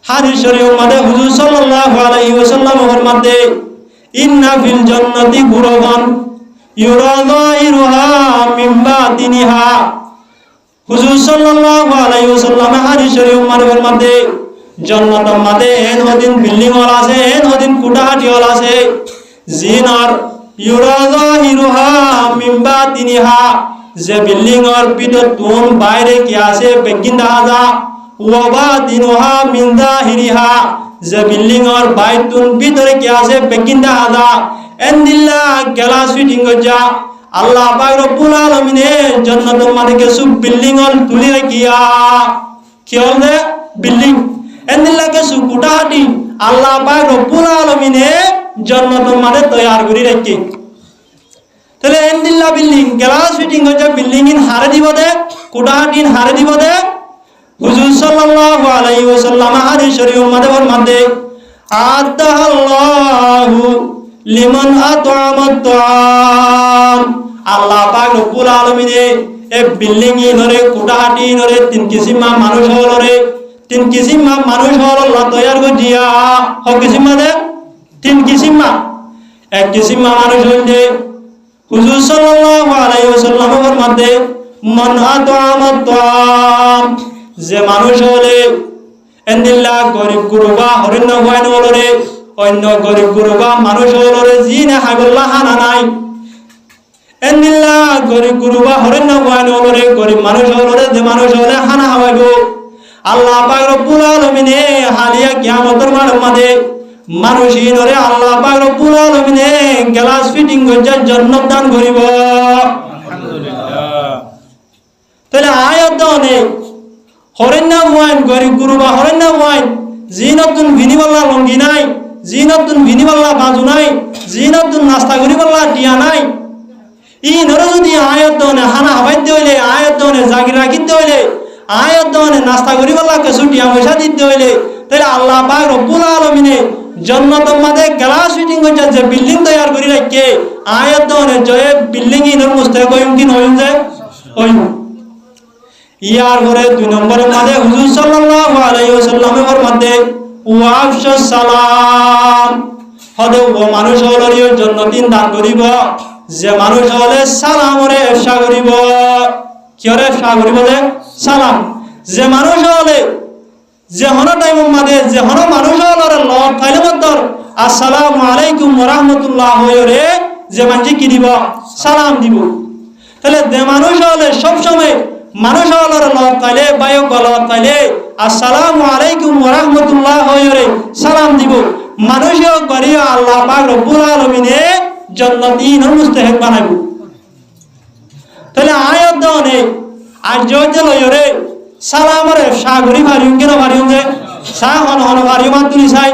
হাদিস শরীফের মধ্যে হুজুর সাল্লাল্লাহু আলাইহি ওয়াসাল্লাম ফরমাতে ইন্না ফিল জান্নাতি গুরবান ইউরা যাহিরুহা মিন বাতিনিহা। হুজুর সাল্লাল্লাহু আলাইহি ওয়াসাল্লাম হাদিস শরীফ মারফতের মধ্যে জান্নাতের মধ্যে এন হদিন বিল্ডিং ওয়ালা আছে, এন হদিন কুটাহাটি ওয়ালা আছে, জিনার ইউরা যাহিরুহা মিন বাতিনিহা, যে বিল্ডিং এর ভিতর তুন বাইরে কি আছে বেগিন দেখা যা, ওয়া বাতিনুহা মিন যাহিরিহা, যে বিল্ডিং এর বাইতুন ভিতরে কি আছে বেগিন দেখা যা। এন্দিল্লা গ্লাস ফিটিং যা আল্লাহ পাক রব্বুল আলামিনে জান্নাতের মধ্যে কিছু বিল্ডিং অল তুলি রাখিয়া কি হলে বিল্ডিং এন্দিল্লা কিছু কুটাহাটি আল্লাহ পাক রব্বুল আলামিনে জান্নাতের মধ্যে তৈয়ার করে রাখি। তাহলে এন্দিল্লা বিল্ডিং গ্লাস ফিটিং যা বিল্ডিং ইন হারে দিব দে, কুটাহাটি ইন হারে দিব দে। হুজুর সাল্লাল্লাহু আলাইহি ওয়াসাল্লাম হাদিস শরীফের মধ্যে আদাল্লাহু লিমান আত'আমাত তাআম, আল্লাহ পাক রব্বুল আলামিনে এ বিল্ডিং ইনরে কুটাহাটি ইনরে তিন কিসিমা মানুষ হলরে, তিন কিসিমা মানুষ হল আল্লাহ তৈয়ার করে দিয়া হ কিসিমা দে তিন কিসিমা। এক কিসিমা মানুষ হইলে হুজুর সাল্লাল্লাহু আলাইহি ওয়াসাল্লামের মধ্যে মান আত'আমাত তাআম, যে মানুষ হলে এন্দিল্লা গরিব গুরবা হরিণ হওয়ান হলরে, অন্য গরিব গুরবা মানুষ হলরে জি না হাইবুল্লাহ হানা নাই। এন্দিল্লা গরিব গুরবা হরিণ হওয়ান হলরে গরিব মানুষ হলরে যে মানুষ হলে হানা হাওয়াইব। আল্লাহ পাক রব্বুল আলামিনে হালিয়া কিয়ামতের মাঠের মধ্যে মানুষ ইনরে আল্লাহ পাক রব্বুল আলামিনে গ্লাস ফিটিং করে জান্নাত দান করিব। আলহামদুলিল্লাহ। তাহলে আয়াত দানে হরিণ হওয়ান গরিব গুরবা হরিণ হওয়ান জিনতুন ভিনিবাল্লা লঙ্গি নাই, জিনতুন ভিনিবাল্লা বাজু নাই, জিনতুন নাস্তা করিবাল্লা টিয়া নাই। ই নরে যদি আয়াত দনে হানা হবাইতে হইলে, আয়াত দনে জাগি রাখিতে হইলে, আয়াত দনে নাস্তা করিবাল্লা কিছু টিয়া পয়সা দিতে হইলে, তাহলে আল্লাহ পাক রব্বুল আলামিনে জান্নাতের মধ্যে গ্লাস ফিটিং করে যে বিল্ডিং তৈয়ার করে রাখে আয়াত দনে জয়ে বিল্ডিং ইনর মুস্তাহিক হইম কি নইম যে হইম। ইয়ার পরে দুই নম্বরের মধ্যে হুজুর সাল্লাল্লাহু আলাইহি ওয়াসাল্লামের মধ্যে ওয়াফশাস সালাম, হদে ও মানুষ হলরিও জান্নাতিন দান করিব যে মানুষ হলে সালামরে ইফশা করিব। কিরে ইফশা করিব যে সালাম, যে মানুষ হলে যে হন টাইমের মধ্যে যে হন মানুষ হলরে লব খাইলে মতর আসসালামু আলাইকুম ওয়া রাহমাতুল্লাহ হইরে যে মানজি কি দিব সালাম দিব। তাহলে যে মানুষ হলে সব সময় মানুষ হলরে লব খাইলে বায়ু গলত খাইলে আসসালামু আলাইকুম ওয়া রাহমাতুল্লাহ হইরে সালাম দিব। মানুষও করিয়া আল্লাহ পাক রব্বুল আলামিনে জান্নাতিন মুস্তাহিক বানাইব। তাহলে আয়াত দনে আজ জয়তে লয়রে সালামরে সাগরি ভারিম কেন ভারিম যে সা হন হন ভারিম তুলি চাই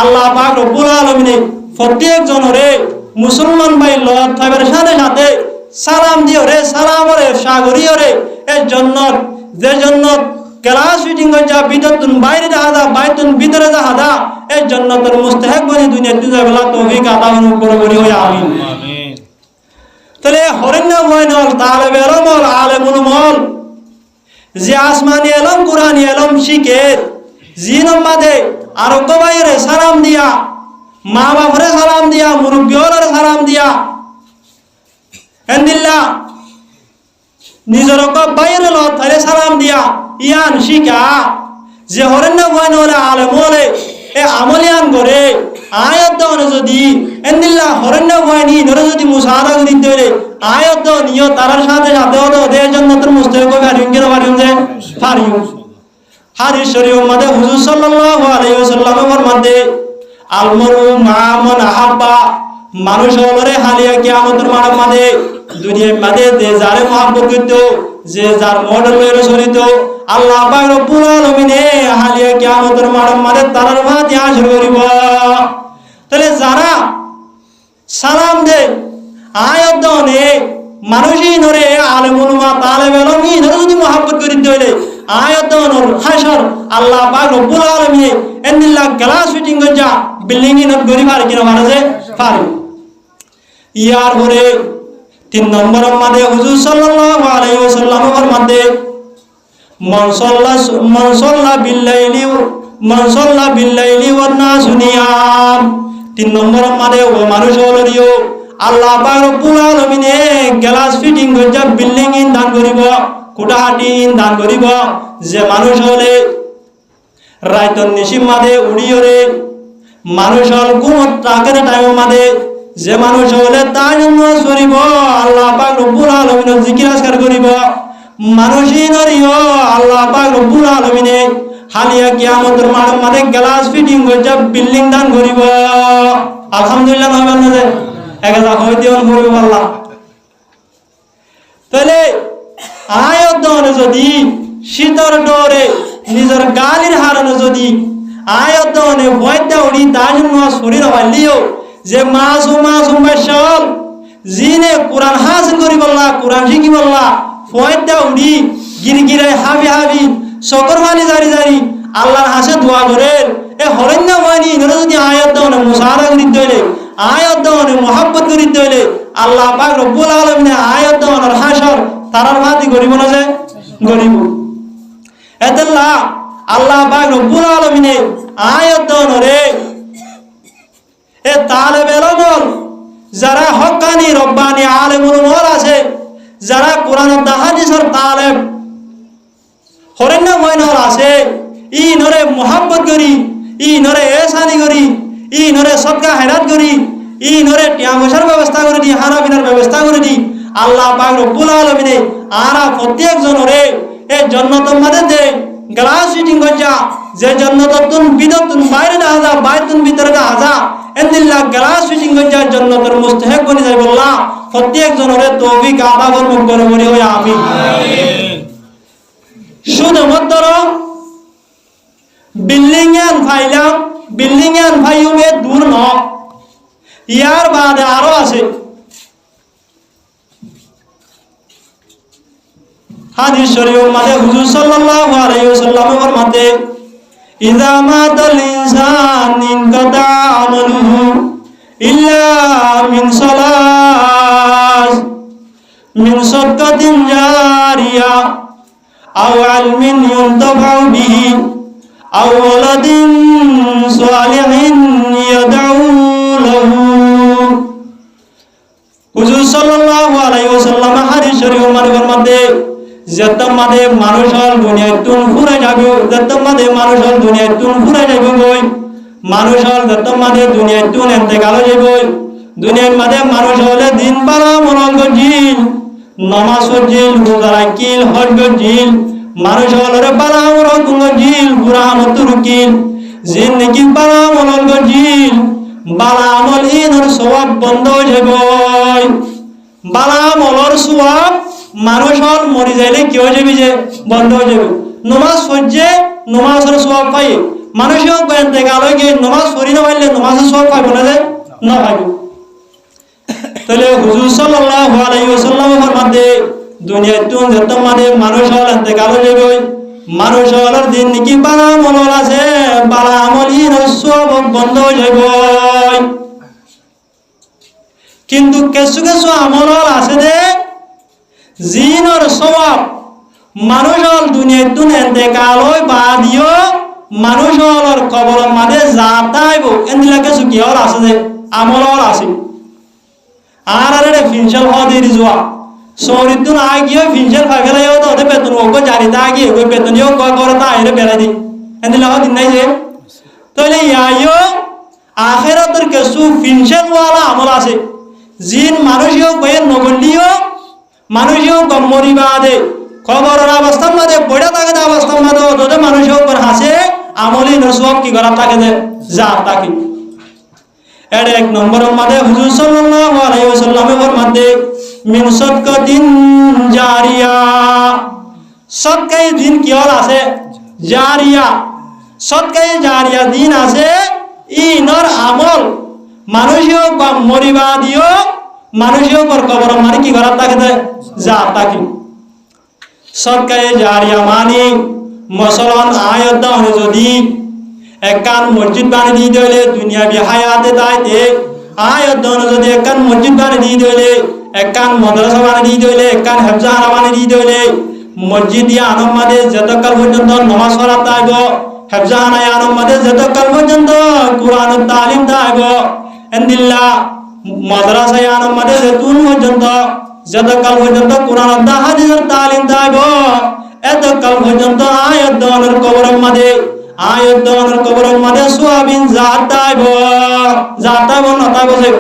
আল্লাহ পাক রব্বুল আলামিনে প্রত্যেক জনরে মুসলমান ভাই লত থাকার সাথে সাথে সালাম দিও রে, সালামরে সাগরিয়রে এই জান্নাত যে জান্নাত গ্লাস ফিটিং করে যা ভিতরতুন বাইরে দেখা যা বাইতুন ভিতরে দেখা যা এই জান্নাতের মুস্তাহিক বনি দুনিয়াতে যাবেলা তৌফিক আতা হন বড় হই আমিন আমিন। তাহলে হরিণ হওয়ান তালেব ইলম ওয়াল আলেমুল মল যে আসমানি ইলম কুরআনি ইলম শিখে জিনম মাঝে আরোগ্য ভাইরে সালাম দিয়া, মা বাপরে সালাম দিয়া, মুরব্বিয়রে সালাম দিয়া, এন্দিল্লা নিজের বাইরে লত তাইলে সালাম দিয়া ইয়ান শিখা যে হরেন হওয়ান হলে আলেম হলে এ আমলিয়ান করে আয়াত দনে যদি এন্দিল্লা হরেন হওয়ানি নরে যদি মুসাহাদা করে দিতে হলে আয়াত নিয় তারার সাথে সাথে হতো ওদের জান্নাতের মুস্তাহিক পারিম কেন পারিম যে পারিম। হাদিস শরীফের মধ্যে হুজুর সাল্লাল্লাহু আলাইহি ওয়াসাল্লামের মধ্যে আলমারু মা মান আহাব্বা, মানুষ হলরে হালিয়া কিয়ামতের মাঠের মধ্যে দুনিয়ার মধ্যে যে যারে মহব্বত করত, যে যার মডেল লইরে চলিত আল্লাহ পাক রব্বুল আলামিনে হালিয়া কিয়ামতের মাঠের মধ্যে তারার মাঝে হাসর করিব। তাহলে যারা সালাম দে আয়াত দনে মানুষই নরে আলেমুল মা তালেব ইলম নরে যদি মহব্বত করিতে হইলে আয়াত দনর হাসর আল্লাহ পাক রব্বুল আলামিনে এন্দিল্লা গ্লাস ফিটিং করে যা বিল্ডিং ইনত গরিবার কিনা মারাজে পারে। ইয়ার পরে তিন নম্বরের মধ্যে হুজুর সাল্লাল্লাহু আলাইহি ওয়াসাল্লামের মধ্যে মান সাল্লা বিল্লাইলি ওয়ান নাসু নিয়াম, তিন নম্বরের মধ্যে ও মানুষ হলরিও আল্লাহ পাক রব্বুল আলামিনে গ্লাস ফিটিং কইরা বিল্ডিং ইন দান করিব কোঠাহাটি ইন দান করিব যে মানুষ হলে রাইতন নিশিম মাদে উড়িয়রে মানুষ হল ঘুমত রাখের টাইম মাদে যে মানুষ হলে তার জন্য করিব আল্লাহ পাক রব্বুল আলামিন জিকির আজকার করিব মানুষই নরিও আল্লাহ পাক রব্বুল আলামিনে হালিয়া কিয়ামতের মাঠ মাদে গ্লাস ফিটিং কইরা বিল্ডিং দান করিব আলহামদুলিল্লাহ নবেন না একদা হইতে করিব আল্লাহ তাহলে আয়ত দরে যদি শীতর ডরে নিজের গালির হারানো যদি আয়ত দরে বৈদ্য উড়ি তার জন্য শরীর হইলিও যে মাসুম বাসল জিনে কোরআন হাসিল করি বললা কোরআন শিখি বললা ফয়দা উড়ি গিরগিরে হাবি সকর মালি জারি আল্লাহর হাসে দোয়া করে এ হরণ্য হয়নি এরা যদি আয়াত দনে মুসারা করি দইলে আয়াত দনে মোহাব্বত করি দইলে আল্লাহ পাক রব্বুল আলামিন আয়াত দনের হাসর তারার মাটি গরিব না যে গরিব এতলা আল্লাহ পাক রব্বুল আলামিন আয়াত দনরে এ তালেব ইলম যারা হক্কানি রব্বানি আলেমুল উমর আছে যারা কোরআন ও হাদিসের তালেব হরণ্য ময়নর আছে ই নরে মোহাব্বত করি ই নরে এহসানি করি ই নরে সদকা হেরাত করি ই নরে টিয়া পয়সার ব্যবস্থা করে দি হারা বিনার ব্যবস্থা করে দি আল্লাহ পাক রব্বুল আলামিন আরা প্রত্যেক জনরে এই জান্নাতের মধ্যে দে গ্লাস ফিটিং কইরা যে জান্নাতুন বিদতুন বাইরে না যা বাইতুন ভিতরে না যা এন্দিল্লাহ গ্লাস ফিটিং কইরা জান্নাতের মুস্তাহিক বনি যাই বললা প্রত্যেক জনরে তৌফিক আতা করুন করে বলি ওই আমিন শুধুমাত্র বিল্ডিং এন ফাইউমে দূর ন ইয়ার বাদে আরো আছে হাদিস শরীফ মাঝে হুজুর সাল্লাল্লাহু আলাইহি ওয়াসাল্লামের মতে ইযা মাতাল ইনসান ইনকাতা আমালুহু ইল্লা মিন সালাস মিন সাদকাতিন জারিয়া আও ইলমিন ইউনতাফাউ বিহি আও ওয়ালাদিন সালিহিন ইয়াদউ লাহু হুজুর সাল্লাল্লাহু আলাইহি ওয়াসাল্লাম হাদিস শরীফের মধ্যে যেতম মাদে মানুষ হল দুনিয়াতুন ফুরে যাবে যেতম মাদে মানুষ হল দুনিয়াতুন ফুরে যাবে কই মানুষ হল যেতম মাদে দুনিয়াতুন ইন্তেকাল যাবে দুনিয়ার মাদে মানুষ হলে দিন পারা মরঙ্গ জিল নামাজ জিল রোজা রাখিল হজ জিল মানুষ হলরে পারা মরঙ্গ জিল বুরা মতুরকিল জিন্দেগি পারা মরঙ্গ জিল বালা আমল ইনর সওয়াব বন্ধ যাবে বালা আমলর সওয়াব মানুষ হল মরি যাইলে কি হয়ে যাবি যে বন্ধ হয়ে যাবে নমাজ পড়ছে নমাজের সওয়াব পাই মানুষ ইন্তেকাল হয়ে গিয়ে নমাজ পড়ি না পাইলে নমাজের সওয়াব পাইব না যে না পাইব তাহলে হুজুর সাল্লাল্লাহু আলাইহি ওয়াসাল্লামের ফরমাতে দুনিয়াতুন যত মানে মানুষ হল ইন্তেকাল হয়ে যাবে মানুষ হলের দিন নাকি বালা আমল আছে বালা আমল ইনর সওয়াব বন্ধ হয়ে যাবে কিন্তু কিছু কিছু আমল আছে যে জিনর সওয়াব মানুষ হল দুনিয়াতুন ইন্তেকাল হই বাদিও মানুষ হলর কবর মাঝে যাতাইব এন্দিলাকে সুকি হল আছে যে আমল হল আছে আর আরে ফিনশাল হদি রিজওয়া সরিতুন আগিও ফিনশাল ফাগলা ইও তো বেতন ওগো জারিতা আগি ওই বেতনিও কয় করতা আইরে বেলাই দি এন্দিলা হদি নাই যে তাইলে ইয়াইও আখিরাতের কিছু ফিনশাল ওয়ালা আমল আছে জিন মানুষও কয়ে নগলিও মানুষও মরিবাদে খবরের অবস্থার মধ্যে পড়ে থাকে অবস্থার মধ্যে ওদের মানুষের উপর হাসে আমলি নসব কি করা থাকে যা থাকে এর এক নম্বরের মধ্যে হুজুর সাল্লাল্লাহু আলাইহি ওয়াসাল্লামের মধ্যে মিন সাদকাতিন জারিয়া সদকাই দিন কি হল আছে জারিয়া সদকাই জারিয়া দিন আছে ইনর আমল মানুষের মরিবাদিও মানুষের উপর কবর মানে কি করা থাকে যা থাকে সদকায়ে জারিয়া মানে মুসলমান আয়াত দাও যদি একান মসজিদ বানিয়ে দিয়ে দিলে দুনিয়া বি হায়াতে দাইতে আয়াত দাও যদি একান মসজিদ বানিয়ে দিয়ে দিলে একান মাদ্রাসা বানিয়ে দিয়ে দিলে একান হেফজাখানা বানিয়ে দিয়ে দিলে মসজিদ ইয়া আনম মাদে যতকাল পর্যন্ত নামাজ পড়াতে আইব হেফজাখানা আনম মাদে যতকাল পর্যন্ত কোরআনের তালিম দাইব এন্দিল্লাহ মাদ্রাসায় আনমাদে যেতুন পর্যন্ত যতকাল পর্যন্ত কোরআন দা হাদিসের তালিম দাইব এতকাল পর্যন্ত আয়াত দানের কবরের মাঝে আয়াত দানের কবরের মাঝে সোয়াবিন জাত দাইব নতা বসে।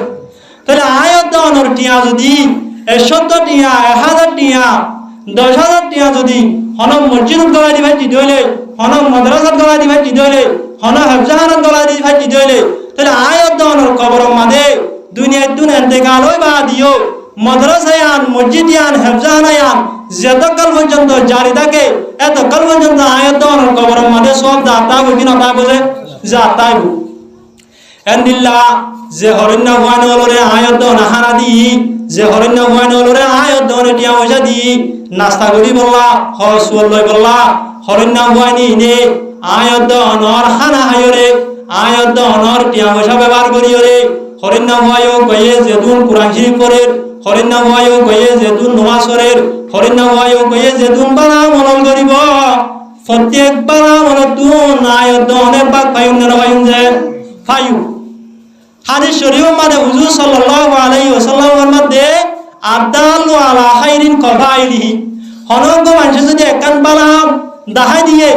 তাহলে আয়াত দানের টিয়া যদি 100 টিয়া 1000 টিয়া 10,000 টিয়া যদি হন মসজিদ গড়াই দিবাই দিলে হন মাদ্রাসাত গড়াই দিবাই দিলে হন হাফজাহানত গড়াই দিবাই দিলে তাহলে আয়াত দানের কবরের মাঝে দুনিয়ায় তুন ইন্তেকাল হই বা দিও মাদ্রাসায় আন মসজিদ আন হাফজাহানায় আন যতকাল পর্যন্ত জারি থাকে এতকাল পর্যন্ত আয়াত দানের কবরের মাঝে সব দাতা কি নতা বসে যাতাই এন্দিল্লা যে হরণ্য ভয় নলরে আয়াত দান হারা দি যে হরণ্য ভয় নলরে আয়াত দান টিয়া পয়সা দি নাস্তা করি বললা হস বললাই বললা হরণ্য ভয় নি নে আয়াত দানর হানা হায়রে আয়াত দানর টিয়া পয়সা ব্যবহার করিয়রে হরণ্য ভয় গয়ে যেদুন কুরআন শরীফ পড়ের হরণ্য ভয় গয়ে যেদুন নামাজ পড়ের হরণ্য ভয় গয়ে যেদুন বালা মনল করিব প্রত্যেক বালা মন তুন আয়াত দানের বাক পায়ুন না পায়ুন যে পায়ু। হাদিস শরীফের মধ্যে হুজুর সাল্লাল্লাহু আলাইহি ওয়াসাল্লামের মধ্যে আদালু আলা খাইরিন কবাইলিহি হনগ মানুষ যদি একান বালাম দাহাই দিয়ে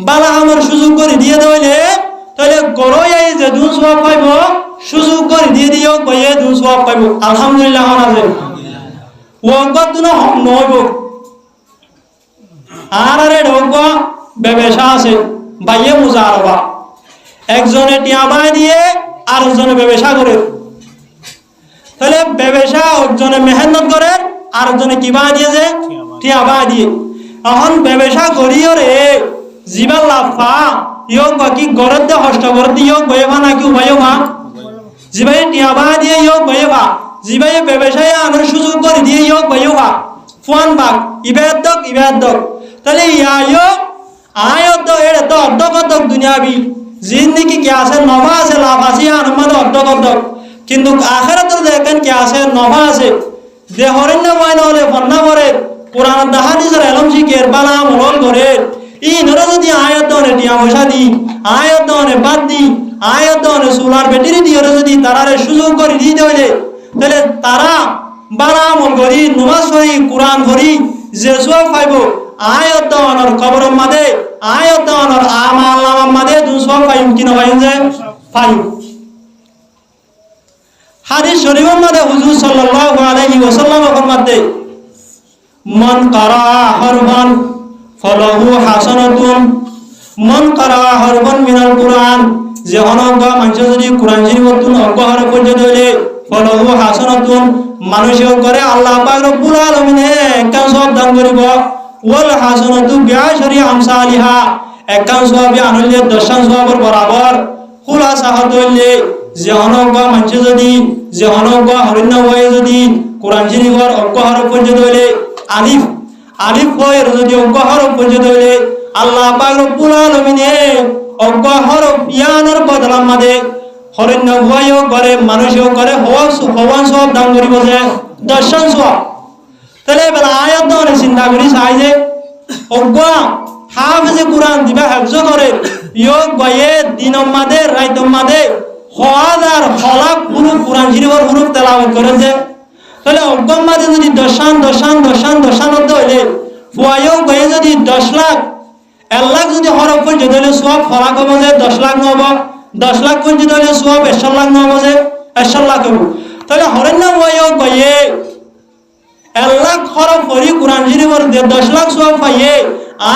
বালাহামের সুযোগ করে দিয়ে দইলে তাহলে গরই আই যে দুন সওয়াব পাইব সুযোগ করে দিয়ে দিও কয়ে দুন সওয়াব পাইব আলহামদুলিল্লাহ আছে ওগত না নইব আর আরে ঢোক ব্যবসা আছে বাইয়ে মুজারবা একজনে টিয়া বাই দিয়ে আরেকজনে ব্যবসা করে তাহলে ব্যবসা একজনে মেহনত করে আরেকজনে কি বাই দিয়ে যে টিয়া বাই দিয়ে এখন ব্যবসা করিও রে জীবন লাফা ইয়োগ বাকি গরত দে হষ্ট গরত ইয়োগ বয়েবা নাকি উবাইও মা জিবাই টিয়া বাই দিয়ে ইয়োগ বয়েবা জিবাই ব্যবসায় আনার সুযোগ করে দিয়ে ইয়োগ বয়েবা ফোন বাক ইবাদত তাহলে ইয়ায়ো আয়ত এর তো অর্ধ দুনিয়াবি জিন্দিগি কি আছে নভা আছে লাভ আছে আনমাদ অর্ধ কিন্তু আখিরাতের দেখেন কি আছে নভা আছে যে হরিণ বয় নহলে ফন্না করে কোরআন হাদিসের এলম শিখের বালা মরল করে ই নরে যদি আয়াত দনে টিয়া পয়সা দি আয়াত দনে বাদ দি আয়াত দনে সোলার ব্যাটারি দিয়ে যদি তারারে সুযোগ করে দিতে হইলে তাহলে তারা বালা মন করি নামাজ পড়ি কোরআন পড়ি যে সব পাইব আয়াত দনের কবরের মাঝে আয়াত দনের আমাল নামার মাঝে দুসব পাইম কি না পাইম যে পাইম। হাদিস শরীফের মধ্যে হুজুর সাল্লাল্লাহু আলাইহি ওয়াসাল্লাম ফরমাতে মান কারা হরফান ফলাহু হাসানাতুন মান কারা হরফান মিনাল কুরআন যে অনজ্ঞ মানুষ যদি কুরআন শরীফ অধ্যয়ন অজ্ঞার পর্যন্ত হইলে ফলাহু হাসানাতুন মানুষের করে আল্লাহ পাক রব্বুল আলামিনে একখান সব দান করিব ওয়াল হাসানাতু বিআশরি আমসালিহা একখান সওয়াব আনলে 10 সওয়াবের বরাবর খুলাসা হইলে যে অনজ্ঞ মানুষ যদি যে অনজ্ঞ হরিণ হয়ে যদি কোরআন শরীফের অজ্ঞার পর্যন্ত হইলে আলিফ হয়ে যদি অজ্ঞার পর্যন্ত হইলে আল্লাহ পাক রব্বুল আলামিনে অজ্ঞার ইয়ানোর বদলার মাঝে হরিণ হয়েও করে মানুষও করে হওয়ান সব দান করিব যে 10 সওয়াব। তাহলে এবার আয়াত ধরে চিন্তা করি চাই যে অজ্ঞা হাফেজে কোরআন দিবা হাফজ করে ইয়োগ বয়ে দিনম মাদে রাইতম মাদে হাজার হলাক পুরো কোরআন শরীফের হুরুফ তেলাওয়াত করে যে তাহলে অজ্ঞার মাঝে যদি দশান হইলে ফুয়াইও বয়ে যদি 10 লাখ 1 লাখ যদি হরফ পর্যন্ত হইলে সব হলাক হবো যে 10 লাখ নহব 10 লাখ পর্যন্ত হইলে সব 100 লাখ নহব যে 100 লাখ হবো। তাহলে হরেন বয়ে বয়ে 1 লাখ হরফ পড়ি কোরআন শরীফের 10 লাখ সওয়াব পাইয়ে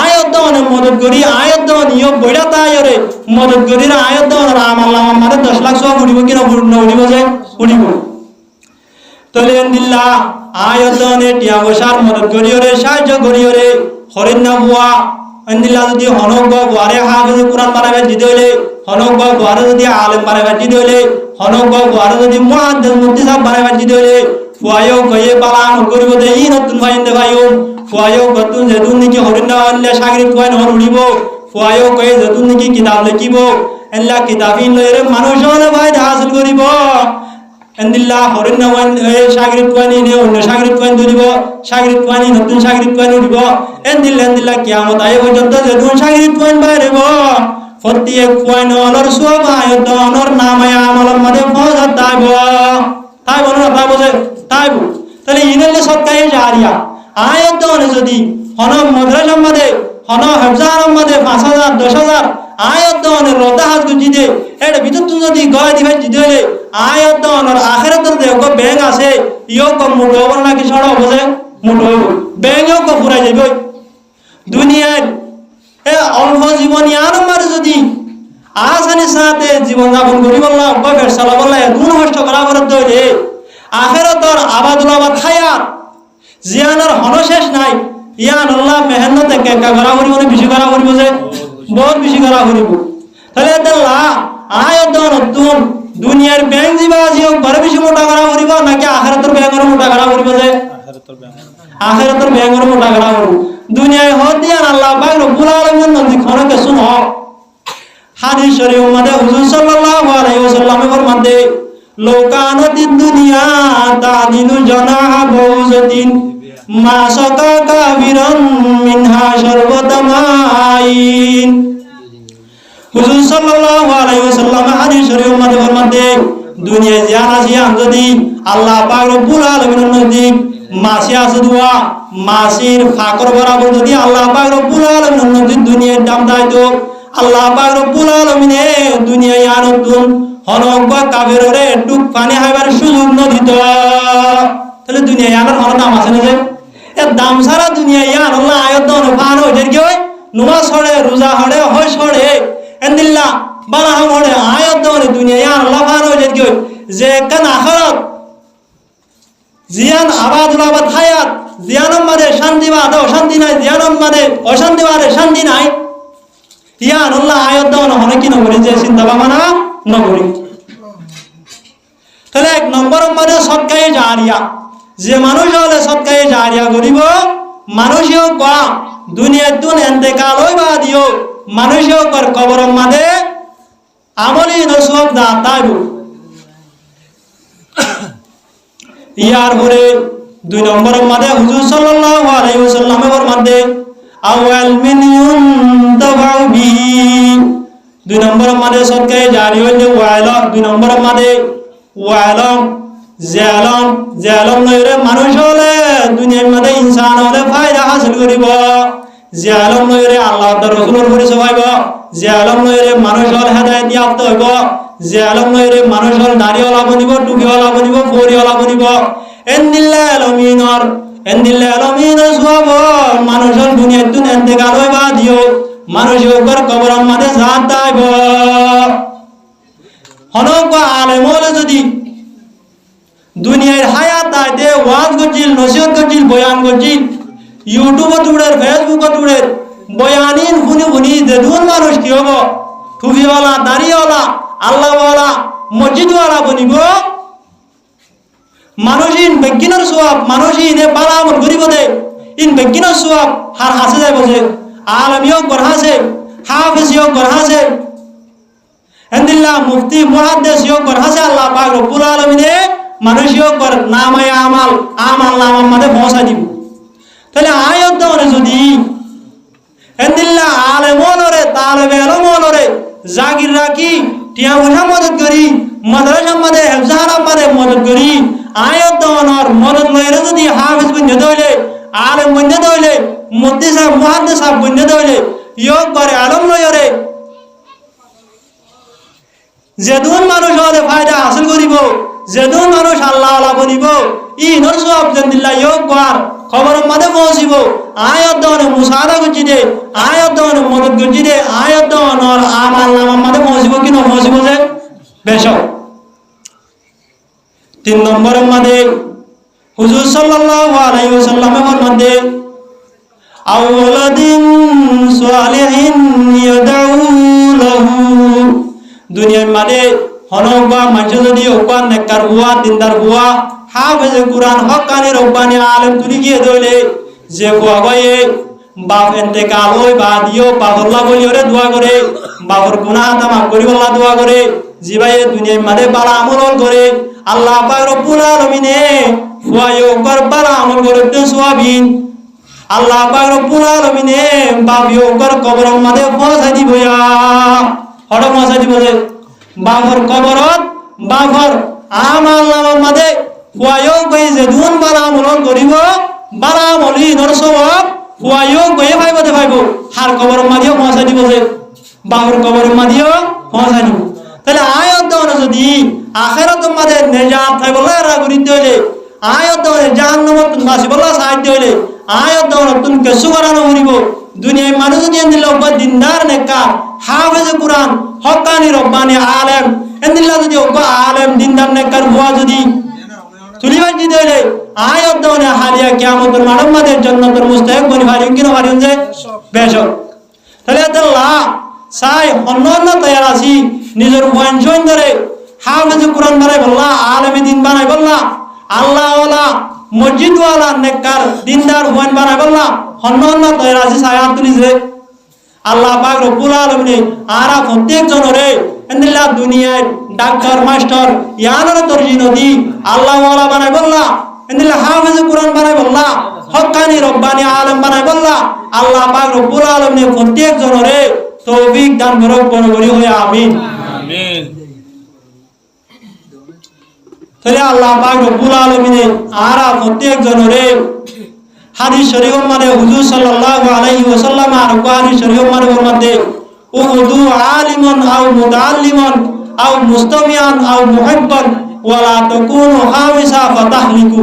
আয়াত দানে মদত করি আয়াত দান ইয়ো বইড়া তাইরে মদত করি না আয়াত দান আমাল নামার মাঝে 10 লাখ সওয়াব উঠিব কি না উঠিব যে উঠিব। তাহলে আলহামদুলিল্লাহ আয়াত দানে টিয়া বসার মদত করিওরে সাহায্য করিওরে হরিণ না বুয়া আলহামদুলিল্লাহ যদি হনক বুয়ারে হাফেজ কোরআন বানাবে দিতে হইলে হনক বুয়ারে যদি আলেম বানাবে দিতে হইলে হনক বুয়ারে যদি মুহাদ্দিস মুফতি সাহেব বানাবে দিতে হইলে ফুয়ায়ো গয়ে পালান করিব দে ই নতুন ফাইন্দে ভাইও ফুয়ায়ো গতুন যেতুন নাকি হরিণ আল্লাহ সাগরিত কয় নহর উড়িব ফুয়ায়ো গয়ে যেতুন নাকি কিতাব লিখিব আল্লাহ কিতাবিন লইরে মানুষ হলে ভাই হাসিল করিব আলহামদুলিল্লাহ হরিণ সাগরিত কয় নি অন্য সাগরিত কয় ধরিব সাগরিত কয় নি নতুন সাগরিত কয় উড়িব আলহামদুলিল্লাহ কিয়ামত আয় পর্যন্ত যেতুন সাগরিত কয় বাইরেব প্রত্যেক কয় নলর সব আয়াত নর নাম আমলের মধ্যে পৌঁছাত আইব তাই বলো না তাই বোঝে তাই বল তাহলে ইনলে সৎকাই জারিয়া আয়াত দনে যদি হন মাদ্রাসা মাদে হন হাজার মাদে 5000 10000 আয়াত দনে রদা হাত গুজি দে এটা ভিতর তুমি যদি গয় দিবে জিদেলে আয়াত দনের আখিরাতের দেখো ব্যাংক আছে ইও কম মুটো বল নাকি ছড়া বোঝে মুটো ব্যাংকও কো ফুরাই যাবে দুনিয়ার এ অল্প জীবনী আরম্বার যদি আসানির সাথে জীবন যাপন করি বললাম কবের সালা বললাম দুন নষ্ট করা করে দইলে আখিরাতর আবাদুলাবাদ হায়াত জিয়ানের হনশেষ নাই ইয়ান আল্লাহ মেহনত একা করা করিব না বেশি করা করিব যে বহুত বেশি করা করিব তাহলে আল্লাহ আয়াত নতুন দুনিয়ার ব্যাংক জিবা জিও বড় বেশি মোটা করা করিব নাকি আখিরাতর ব্যাংকের মোটা করা করিব যে আখিরাতর ব্যাংকের মোটা করা করিব দুনিয়ায় হদ দিয়ান আল্লাহ পাক রব্বুল আলামিন নদী খনকে শুনো হাদিস শরীফ মধ্যে হুজুর সাল্লাল্লাহু আলাইহি ওয়াসাল্লামের ফরমাতে লোকানাতিদ দুনিয়া তাদিলু জানাহা বাউজাতিন মা সাকা কাবিরান মিনহা শারবাতামাইন হুজুর সাল্লাল্লাহু আলাইহি ওয়াসাল্লাম হাদিস শরীফ মধ্যে ফরমাতে দুনিয়া জানা জিয়ান যদি আল্লাহ পাক রব্বুল আলামিনের নজদিক মাসি আছে দোয়া মাসির ফাকর বরাবর যদি আল্লাহ পাক রব্বুল আলামিনের নজদিক দুনিয়ার দাম দেয় তো আল্লাহ পাক রব্বুল আলামিনে দুনিয়ায় আনতুন হনবা কাফেররে একটু পানি হাইবার সুযোগ ন দিত তাহলে দুনিয়ায় আনার হন দাম আছে না যে এ দাম সারা দুনিয়ায় আন আল্লাহ আয়াত দন ফান হই কি হয় নুমাজ ছড়ে রোজা হড়ে হয় ছড়ে এন্দিল্লাহ বালা হড়ে আয়াত দন দুনিয়ায় আন আল্লাহ ফান হই কি হয় যে কান আখিরাত জিয়ান আবাদুলাবাদ হায়াত জিয়ানম মাদে শান্তি বাদ অশান্তি নাই জিয়ানম মাদে অশান্তি বাদে শান্তি নাই ইয়ান আল্লাহ আয়াত দাও না হনে কি নগরি যে চিন্তা ভাবনা নগরি তাহলে এক নম্বর মধ্যে সৎকায়ে জারিয়া যে মানুষ হলে সৎকায়ে জারিয়া করিব মানুষও কোয়া দুনিয়ার দুন ইন্তেকাল হইবা দিও মানুষও কর কবর মধ্যে আমলি নসব দা তাইব ইয়ার পরে দুই নম্বর মধ্যে হুজুর সাল্লাল্লাহু আলাইহি ওয়াসাল্লামের মধ্যে আওয়াল মিনিয়ুন তাবাউ বিহি দুই নম্বর মধ্যে সৎকায়ে জারি হইলে ওয়াইল দুই নম্বর মধ্যে ওয়াইলম জালম নইরে মানুষ হলে দুনিয়ার মধ্যে ইনসান হলে ফায়দা হাসিল করিব জালম নইরে আল্লাহ তার রাসূলের পরিচয় পাইব জালম নইরে মানুষ হলে হেদায়েত প্রাপ্ত হইব জালম নইরে মানুষ হল দাড়িওয়ালা বনিব টুপিওয়ালা বনিব ফরিওয়ালা বনিব এন্দিল্লাহ আলামিনের সওয়াব মানুষের দুনিয়ার তুন ইন্তেকাল হইবা দিও মানুষের উপর কবরের মধ্যে জাত দাইব হনক আলেম হলে যদি দুনিয়ার হায়াত আইতে ওয়াজ গজিল নসিহত গজিল বয়ান গজিল ইউটিউবে তুড়ের ফেসবুকে তুড়ের বয়ানিন শুনি যে দুন মানুষ কি হব টুপিওয়ালা দাড়িওয়ালা আল্লাহওয়ালা মসজিদওয়ালা বনিব মানুষিন বেগিনের সওয়াব মানুষিন এ বালা আমল করিব দে ইন বেগিনের সওয়াব হার হাসে যাইব যে আলমিও গরহাসে হাফিজিও গরহাসে আলহামদুলিল্লাহ মুফতি মুহাদ্দিসিও গরহাসে আল্লাহ পাক রব্বুল আলামিনে মানুষিও গর নামায়ে আমাল নামার মধ্যে পৌঁছা দিব তাহলে আয়াত দরে যদি আলহামদুলিল্লাহ আলেম ওলরে তালেবে ইলম ওলরে জাগির রাখি টিয়া ওনা মদদ করি মাদ্রাসা মধ্যে হেফজাহারা মধ্যে মদদ করি আয়াত দনর মদদ লইরে যদি হাফিজ বনে দইলে আলেম বনে দইলে মুফতি সাহেব মুহাদ্দিস সাহেব বনে দইলে ইয়ক করে আলম লইরে যেদুন মানুষ হলে ফায়দা হাসিল করিব যেদুন মানুষ আল্লাহ আল্লাহ বনিব ইনর সওয়াব জান্নাল্লাহ ইয়ক কর খবর মধ্যে পৌঁছিব আয়াত দনে মুসাদা গজি দে আয়াত দনে মদদ গজি দে আয়াত দনর আমাল নামার মধ্যে পৌঁছিব কি না পৌঁছিব যে বেশ তিন নম্বরের মধ্যে হুজুর সাল্লাল্লাহু আলাইহি ওয়াসাল্লামের মধ্যে আওলাদিন সালিহিন ইয়াদউ লাহু দুনিয়ার মধ্যে হনবা মানুষ যদি ওকান নেককার বুয়া দিনদার বুয়া হাফেজে কুরআন হক্কানি রব্বানি আলেম তুলি গিয়ে দইলে যে বুয়া গয়ে বাপ ইন্তেকাল হই বাদিও বাবুল্লাহ বলিওরে দোয়া করে বাবুর গুনাহ তামাম করিবল্লাহ দোয়া করে জিবায়ে দুনিয়ার মধ্যে বালা আমল করে আল্লাহ পাক রব্বুল আলামিনে ফুয়ায়ো কর বালা আমল করতে সওয়াবিন আল্লাহ পাক রব্বুল আলামিনে বাবিও কর কবরের মধ্যে পৌঁছাই দিবয়া হড় পৌঁছাই দিব যে বাবর কবরত বাবর আমাল নামার মধ্যে ফুয়ায়ক গই যেদুন বালা আমল করিব বালা আমলি নর সওয়াব ফুয়ায়ক গই ভাইবতে ভাইব হার কবর মাদিও পৌঁছাই দিব যে বাহুর কবর মাদিও পৌঁছাই দিব তাহলে আয়াত দাও যদি আখিরাত মাদে নেজাত থাই বলা রাগুরি দিলে আয়াত দাও জাহান্নামত বাসি বলা সাহায্য হইলে আয়াত দাও তুন কেসু করানো হরিব দুনিয়ায় মানুষ যদি দিল দিনদার নেকা হাফেজ কুরআন হক্কানি রব্বানি আলেম এন্দিল্লা যদি ওবা আলেম দিনদার নেকার হুয়া যদি তুলিবাই দিতে হইলে আয়াত দাও না হালিয়া কিয়ামতের মানব মাদের জান্নাতের মুস্তাহিক বনি ভারিন কিনা ভারিন যে বেশক তাহলে আল্লাহ সাই অন্যান্য তৈয়ার আছি নিজের ওয়ানজন ধরে হাফেজ কুরআন বানাই বললা আলেমে দিন বানাই বললা আল্লাহ ওয়ালা মসজিদ ওয়ালা নেককার দিনদার ওয়ান বানাই বললা অন্যান্য তৈয়ার আছি সাই আতুলি যে আল্লাহ পাক রব্বুল আলামিন আরা প্রত্যেক জনরে এন্দিল্লা দুনিয়ায় ডাক্তার মাস্টার ইয়ানর দর্জি নদী আল্লাহ ওয়ালা বানাই বললা এন্দিল্লা হাফেজ কুরআন বানাই বললা হক্কানি রব্বানি আলেম বানাই বললা আল্লাহ পাক রব্বুল আলামিন প্রত্যেক জনরে তৌফিক দান করুক বড় হয়ে আমিন আমিন তাহলে আল্লাহ পাক রব্বুল আলামিন আরা প্রত্যেক জনরে হাদিস শরীফ মানে হুজুর সাল্লাল্লাহু আলাইহি ওয়াসাল্লাম আর হাদিস শরীফ মানে মধ্যে উদু আলিমান আও মুতাআল্লিমান আও মুস্তামিয়ান আও মুহিব্বান ওয়ালা তাকুনু খামিসা ফাতাহলিকু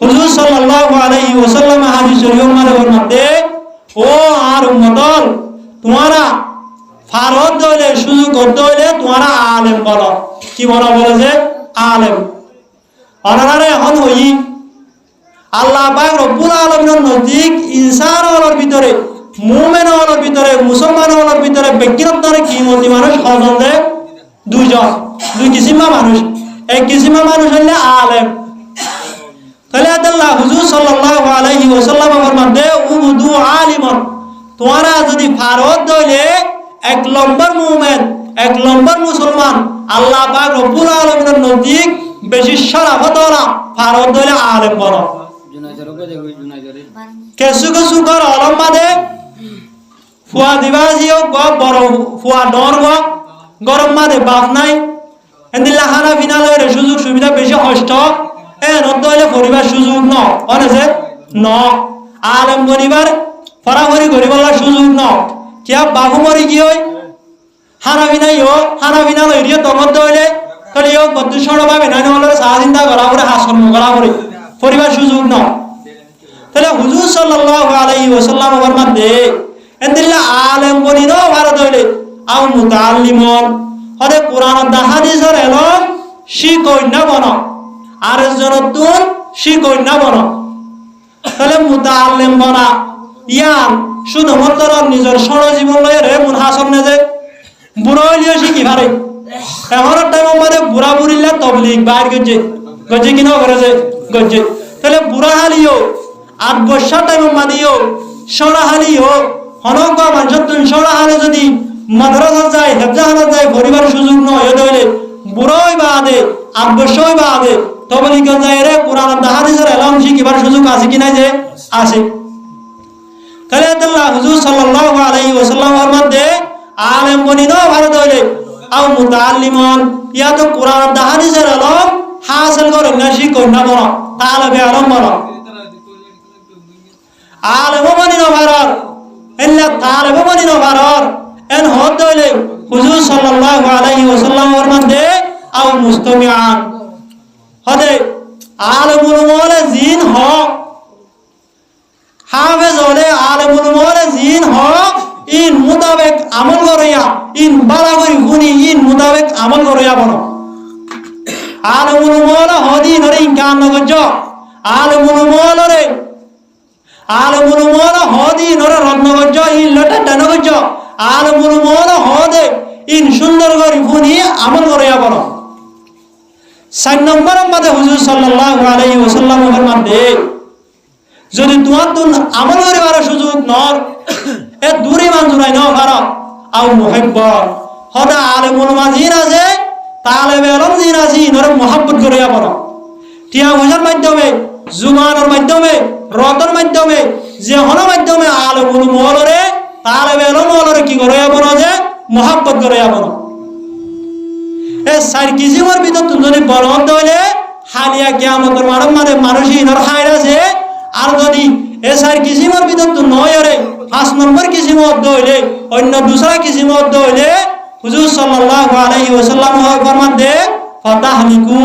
হুজুর সাল্লাল্লাহু আলাইহি ওয়াসাল্লাম হাদিস শরীফ মানে মধ্যে ও আর উম্মতর তোমারা ফারদ দইলে সুযোগ দইলে তোমারা আলেম বলো কি বলা বলেছে আলেম অনারে এখন হই আল্লাহ পাক রব্বুল আলামিনের নজিক ইনসান হওয়ার ভিতরে মুমিন হওয়ার ভিতরে মুসলমান হওয়ার ভিতরে ব্যক্তিগতভাবে কিমতি মানুষ কজন যে দুই কিসিমা মানুষ এক কিসিমা মানুষ হইলে আলেম তাহলে আল্লাহ হুজুর সাল্লাল্লাহু আলাইহি ওয়াসাল্লামের মধ্যে উদু আলিমান তোমরা যদি ফারদ দইলে এক নম্বর মুমিন এক নম্বর মুসলমান আল্লাহ পাক রব্বুল আলামিনের নজিক বেশি শরাফত ওরা ফারদ দইলে আলেম বলো কেসু কেসু কর আলম মাদে ফুয়া দিবাজিও গ বড় ফুয়া ডর গ গরম মাদে বাপ নাই এন্দিল্লা খানা পিনা লইরে সুযোগ সুবিধা বেশি কষ্ট এ নদ হইলে পরিবার সুযোগ ন অনেছে ন আলেম বনিবার ফরাফরি করিবার সুযোগ ন কিয়া বাবু মরি কি হই খানা পিনা ইও খানা পিনা লইরিও তমদ হইলে তাহলে ইও বদ্ধ সরভাবে নাই নহলে সাহা চিন্তা করা করে হাসন করা করে পরিবার সুযোগ ন তাহলে হুজুর সাল্লাল্লাহু আলাইহি ওয়াসাল্লাম এর মধ্যে এন্দিল্লা আলেম বনিনো ভারত হইলে আও মুতাআল্লিমন হদে কোরআন দা হাদিসের এলম শিকই না বনো আর জনতুন শিকই না বনো তাহলে মুতাআল্লিম বনা ইয়ান শুধুমাত্র নিজের সর জীবন লয়ে রে মুনহাসব নে যে বুড়ো হইলিও শিখি পারে এখন টাইম মানে বুড়া বুড়িলে তবলিগ বাইর গজে গজে কিনা করেছে গজে তাহলে বুড়া হালিও 8 বছর টাইম মাদিও সরা হালিও হনক মানুষ তুন সরা হালে যদি মাদ্রাসা যায় হেফজাহানা যায় পরিবার সুযোগ নয় হইলে বুড়োই বাদে 8 বছর বাদে তবলিগ যায় রে কোরআন দা হাদিসের এলম শিখিবার সুযোগ আছে কিনা যে আছে তাহলে আল্লাহ হুজুর সাল্লাল্লাহু আলাইহি ওয়াসাল্লামের মধ্যে আলেম বনিনো ভারত হইলে আও মুতাআল্লিমান ইয়া তো কোরআন দা হাদিসের এলম হাসিল করে না শিখো না বলো তালেবে আলম বলো আলেম বনিনো ভারত ইল্লা তালেব বনিনো ভারত এন হদ হইলে হুজুর সাল্লাল্লাহু আলাইহি ওয়াসাল্লামের মধ্যে আও মুস্তামিআন হদে আলেমুল মোলে জিন হ হাফেজ হলে আলেমুল মোলে জিন হ ইন মুতাবেক আমল করিয়া ইন বালাগরি গুনি ইন মুতাবেক আমল করিয়া বলো আলেমুল মোলে হদি নরে ইনকান নগজ আলেমুল মোলে হদি নরে রত্নগজ ইন লটা ডানগজ আলেমুল মোলে হদে ইন সুন্দর করি গুনি আমল করিয়া বলো 4 নম্বর মধ্যে হুজুর সাল্লাল্লাহু আলাইহি ওয়াসাল্লামের মধ্যে যদি তোমার তুন আমল করিবার সুযোগ নর এ দূরে মানজুরাই ন ভারত আও মুহিব্বা হদা আলেমুল মাজির আছে তালেবে আলম জিন আছে নরে মোহাব্বত করিয়া বলো টিয়া পয়সার মাধ্যমে জুমানের মাধ্যমে রতন মাধ্যমে যে হন মাধ্যমে আলেমুল মোলরে তালেবে আলম মোলরে কি করিয়া বলো যে মোহাব্বত করিয়া বলো এ 4 কিসিমের ভিতর তুমি যদি বলদ হইলে হালিয়া কিয়ামতের মাঠে মানুষই ইনর খাইর আছে আর যদি এসার কিসিমের ভিতর তো নয় রে 5 নম্বর কিসিমত দইলে অন্য দুসরা কিসিমত দইলে হুজুর সাল্লাল্লাহু আলাইহি ওয়াসাল্লাম ফরমান দে ফাতাহলিকু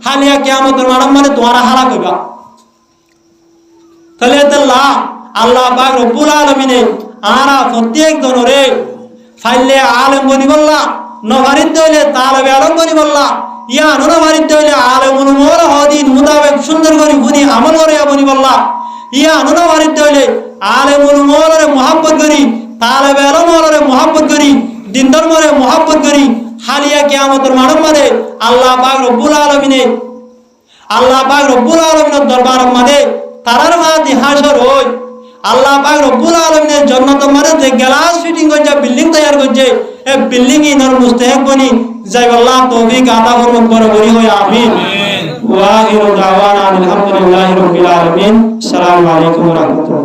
হালিয়া কিয়ামতের মাঠে তোমারা হালাক হইবা। তাহলে আল্লাহ পাক রব্বুল আলামিনে আরা প্রত্যেক জনরে ফাইলে আলেম বনি বললা নভারিত হইলে তালবে আলম বনি বললা ইয়া নভারিত হইলে আলেমুল মোর হদিন মুতাবিক সুন্দর করে বুনি আমল করে বনি বললা ইয়া নভারিত হইলে আলেমুল মোরে মুহাব্বত করি তালবে আলম মোরে মুহাব্বত করি দিন ধর্মরে মুহাব্বত করি হালিয়া কিয়ামতের মাঠে আল্লাহ পাক রব্বুল আলামিনের দরবারের মাঝে তারার মাঝে হাসর হয়। আল্লাহ পাক রব্বুল আলামিনের জান্নাতের মাঝে যে গ্লাস ফিটিং করছে বিল্ডিং তৈরি করছে এই বিল্ডিং ইনর মুস্তাহিক বনি যাই আল্লাহ তৌফিক আতা করুন বরাবরই হয় আমিন। ওয়া আখিরু দাওয়ানা আলহামদুলিল্লাহি রাব্বিল আলামিন। আসসালামু আলাইকুম ওয়া রাহমাতুল্লাহ।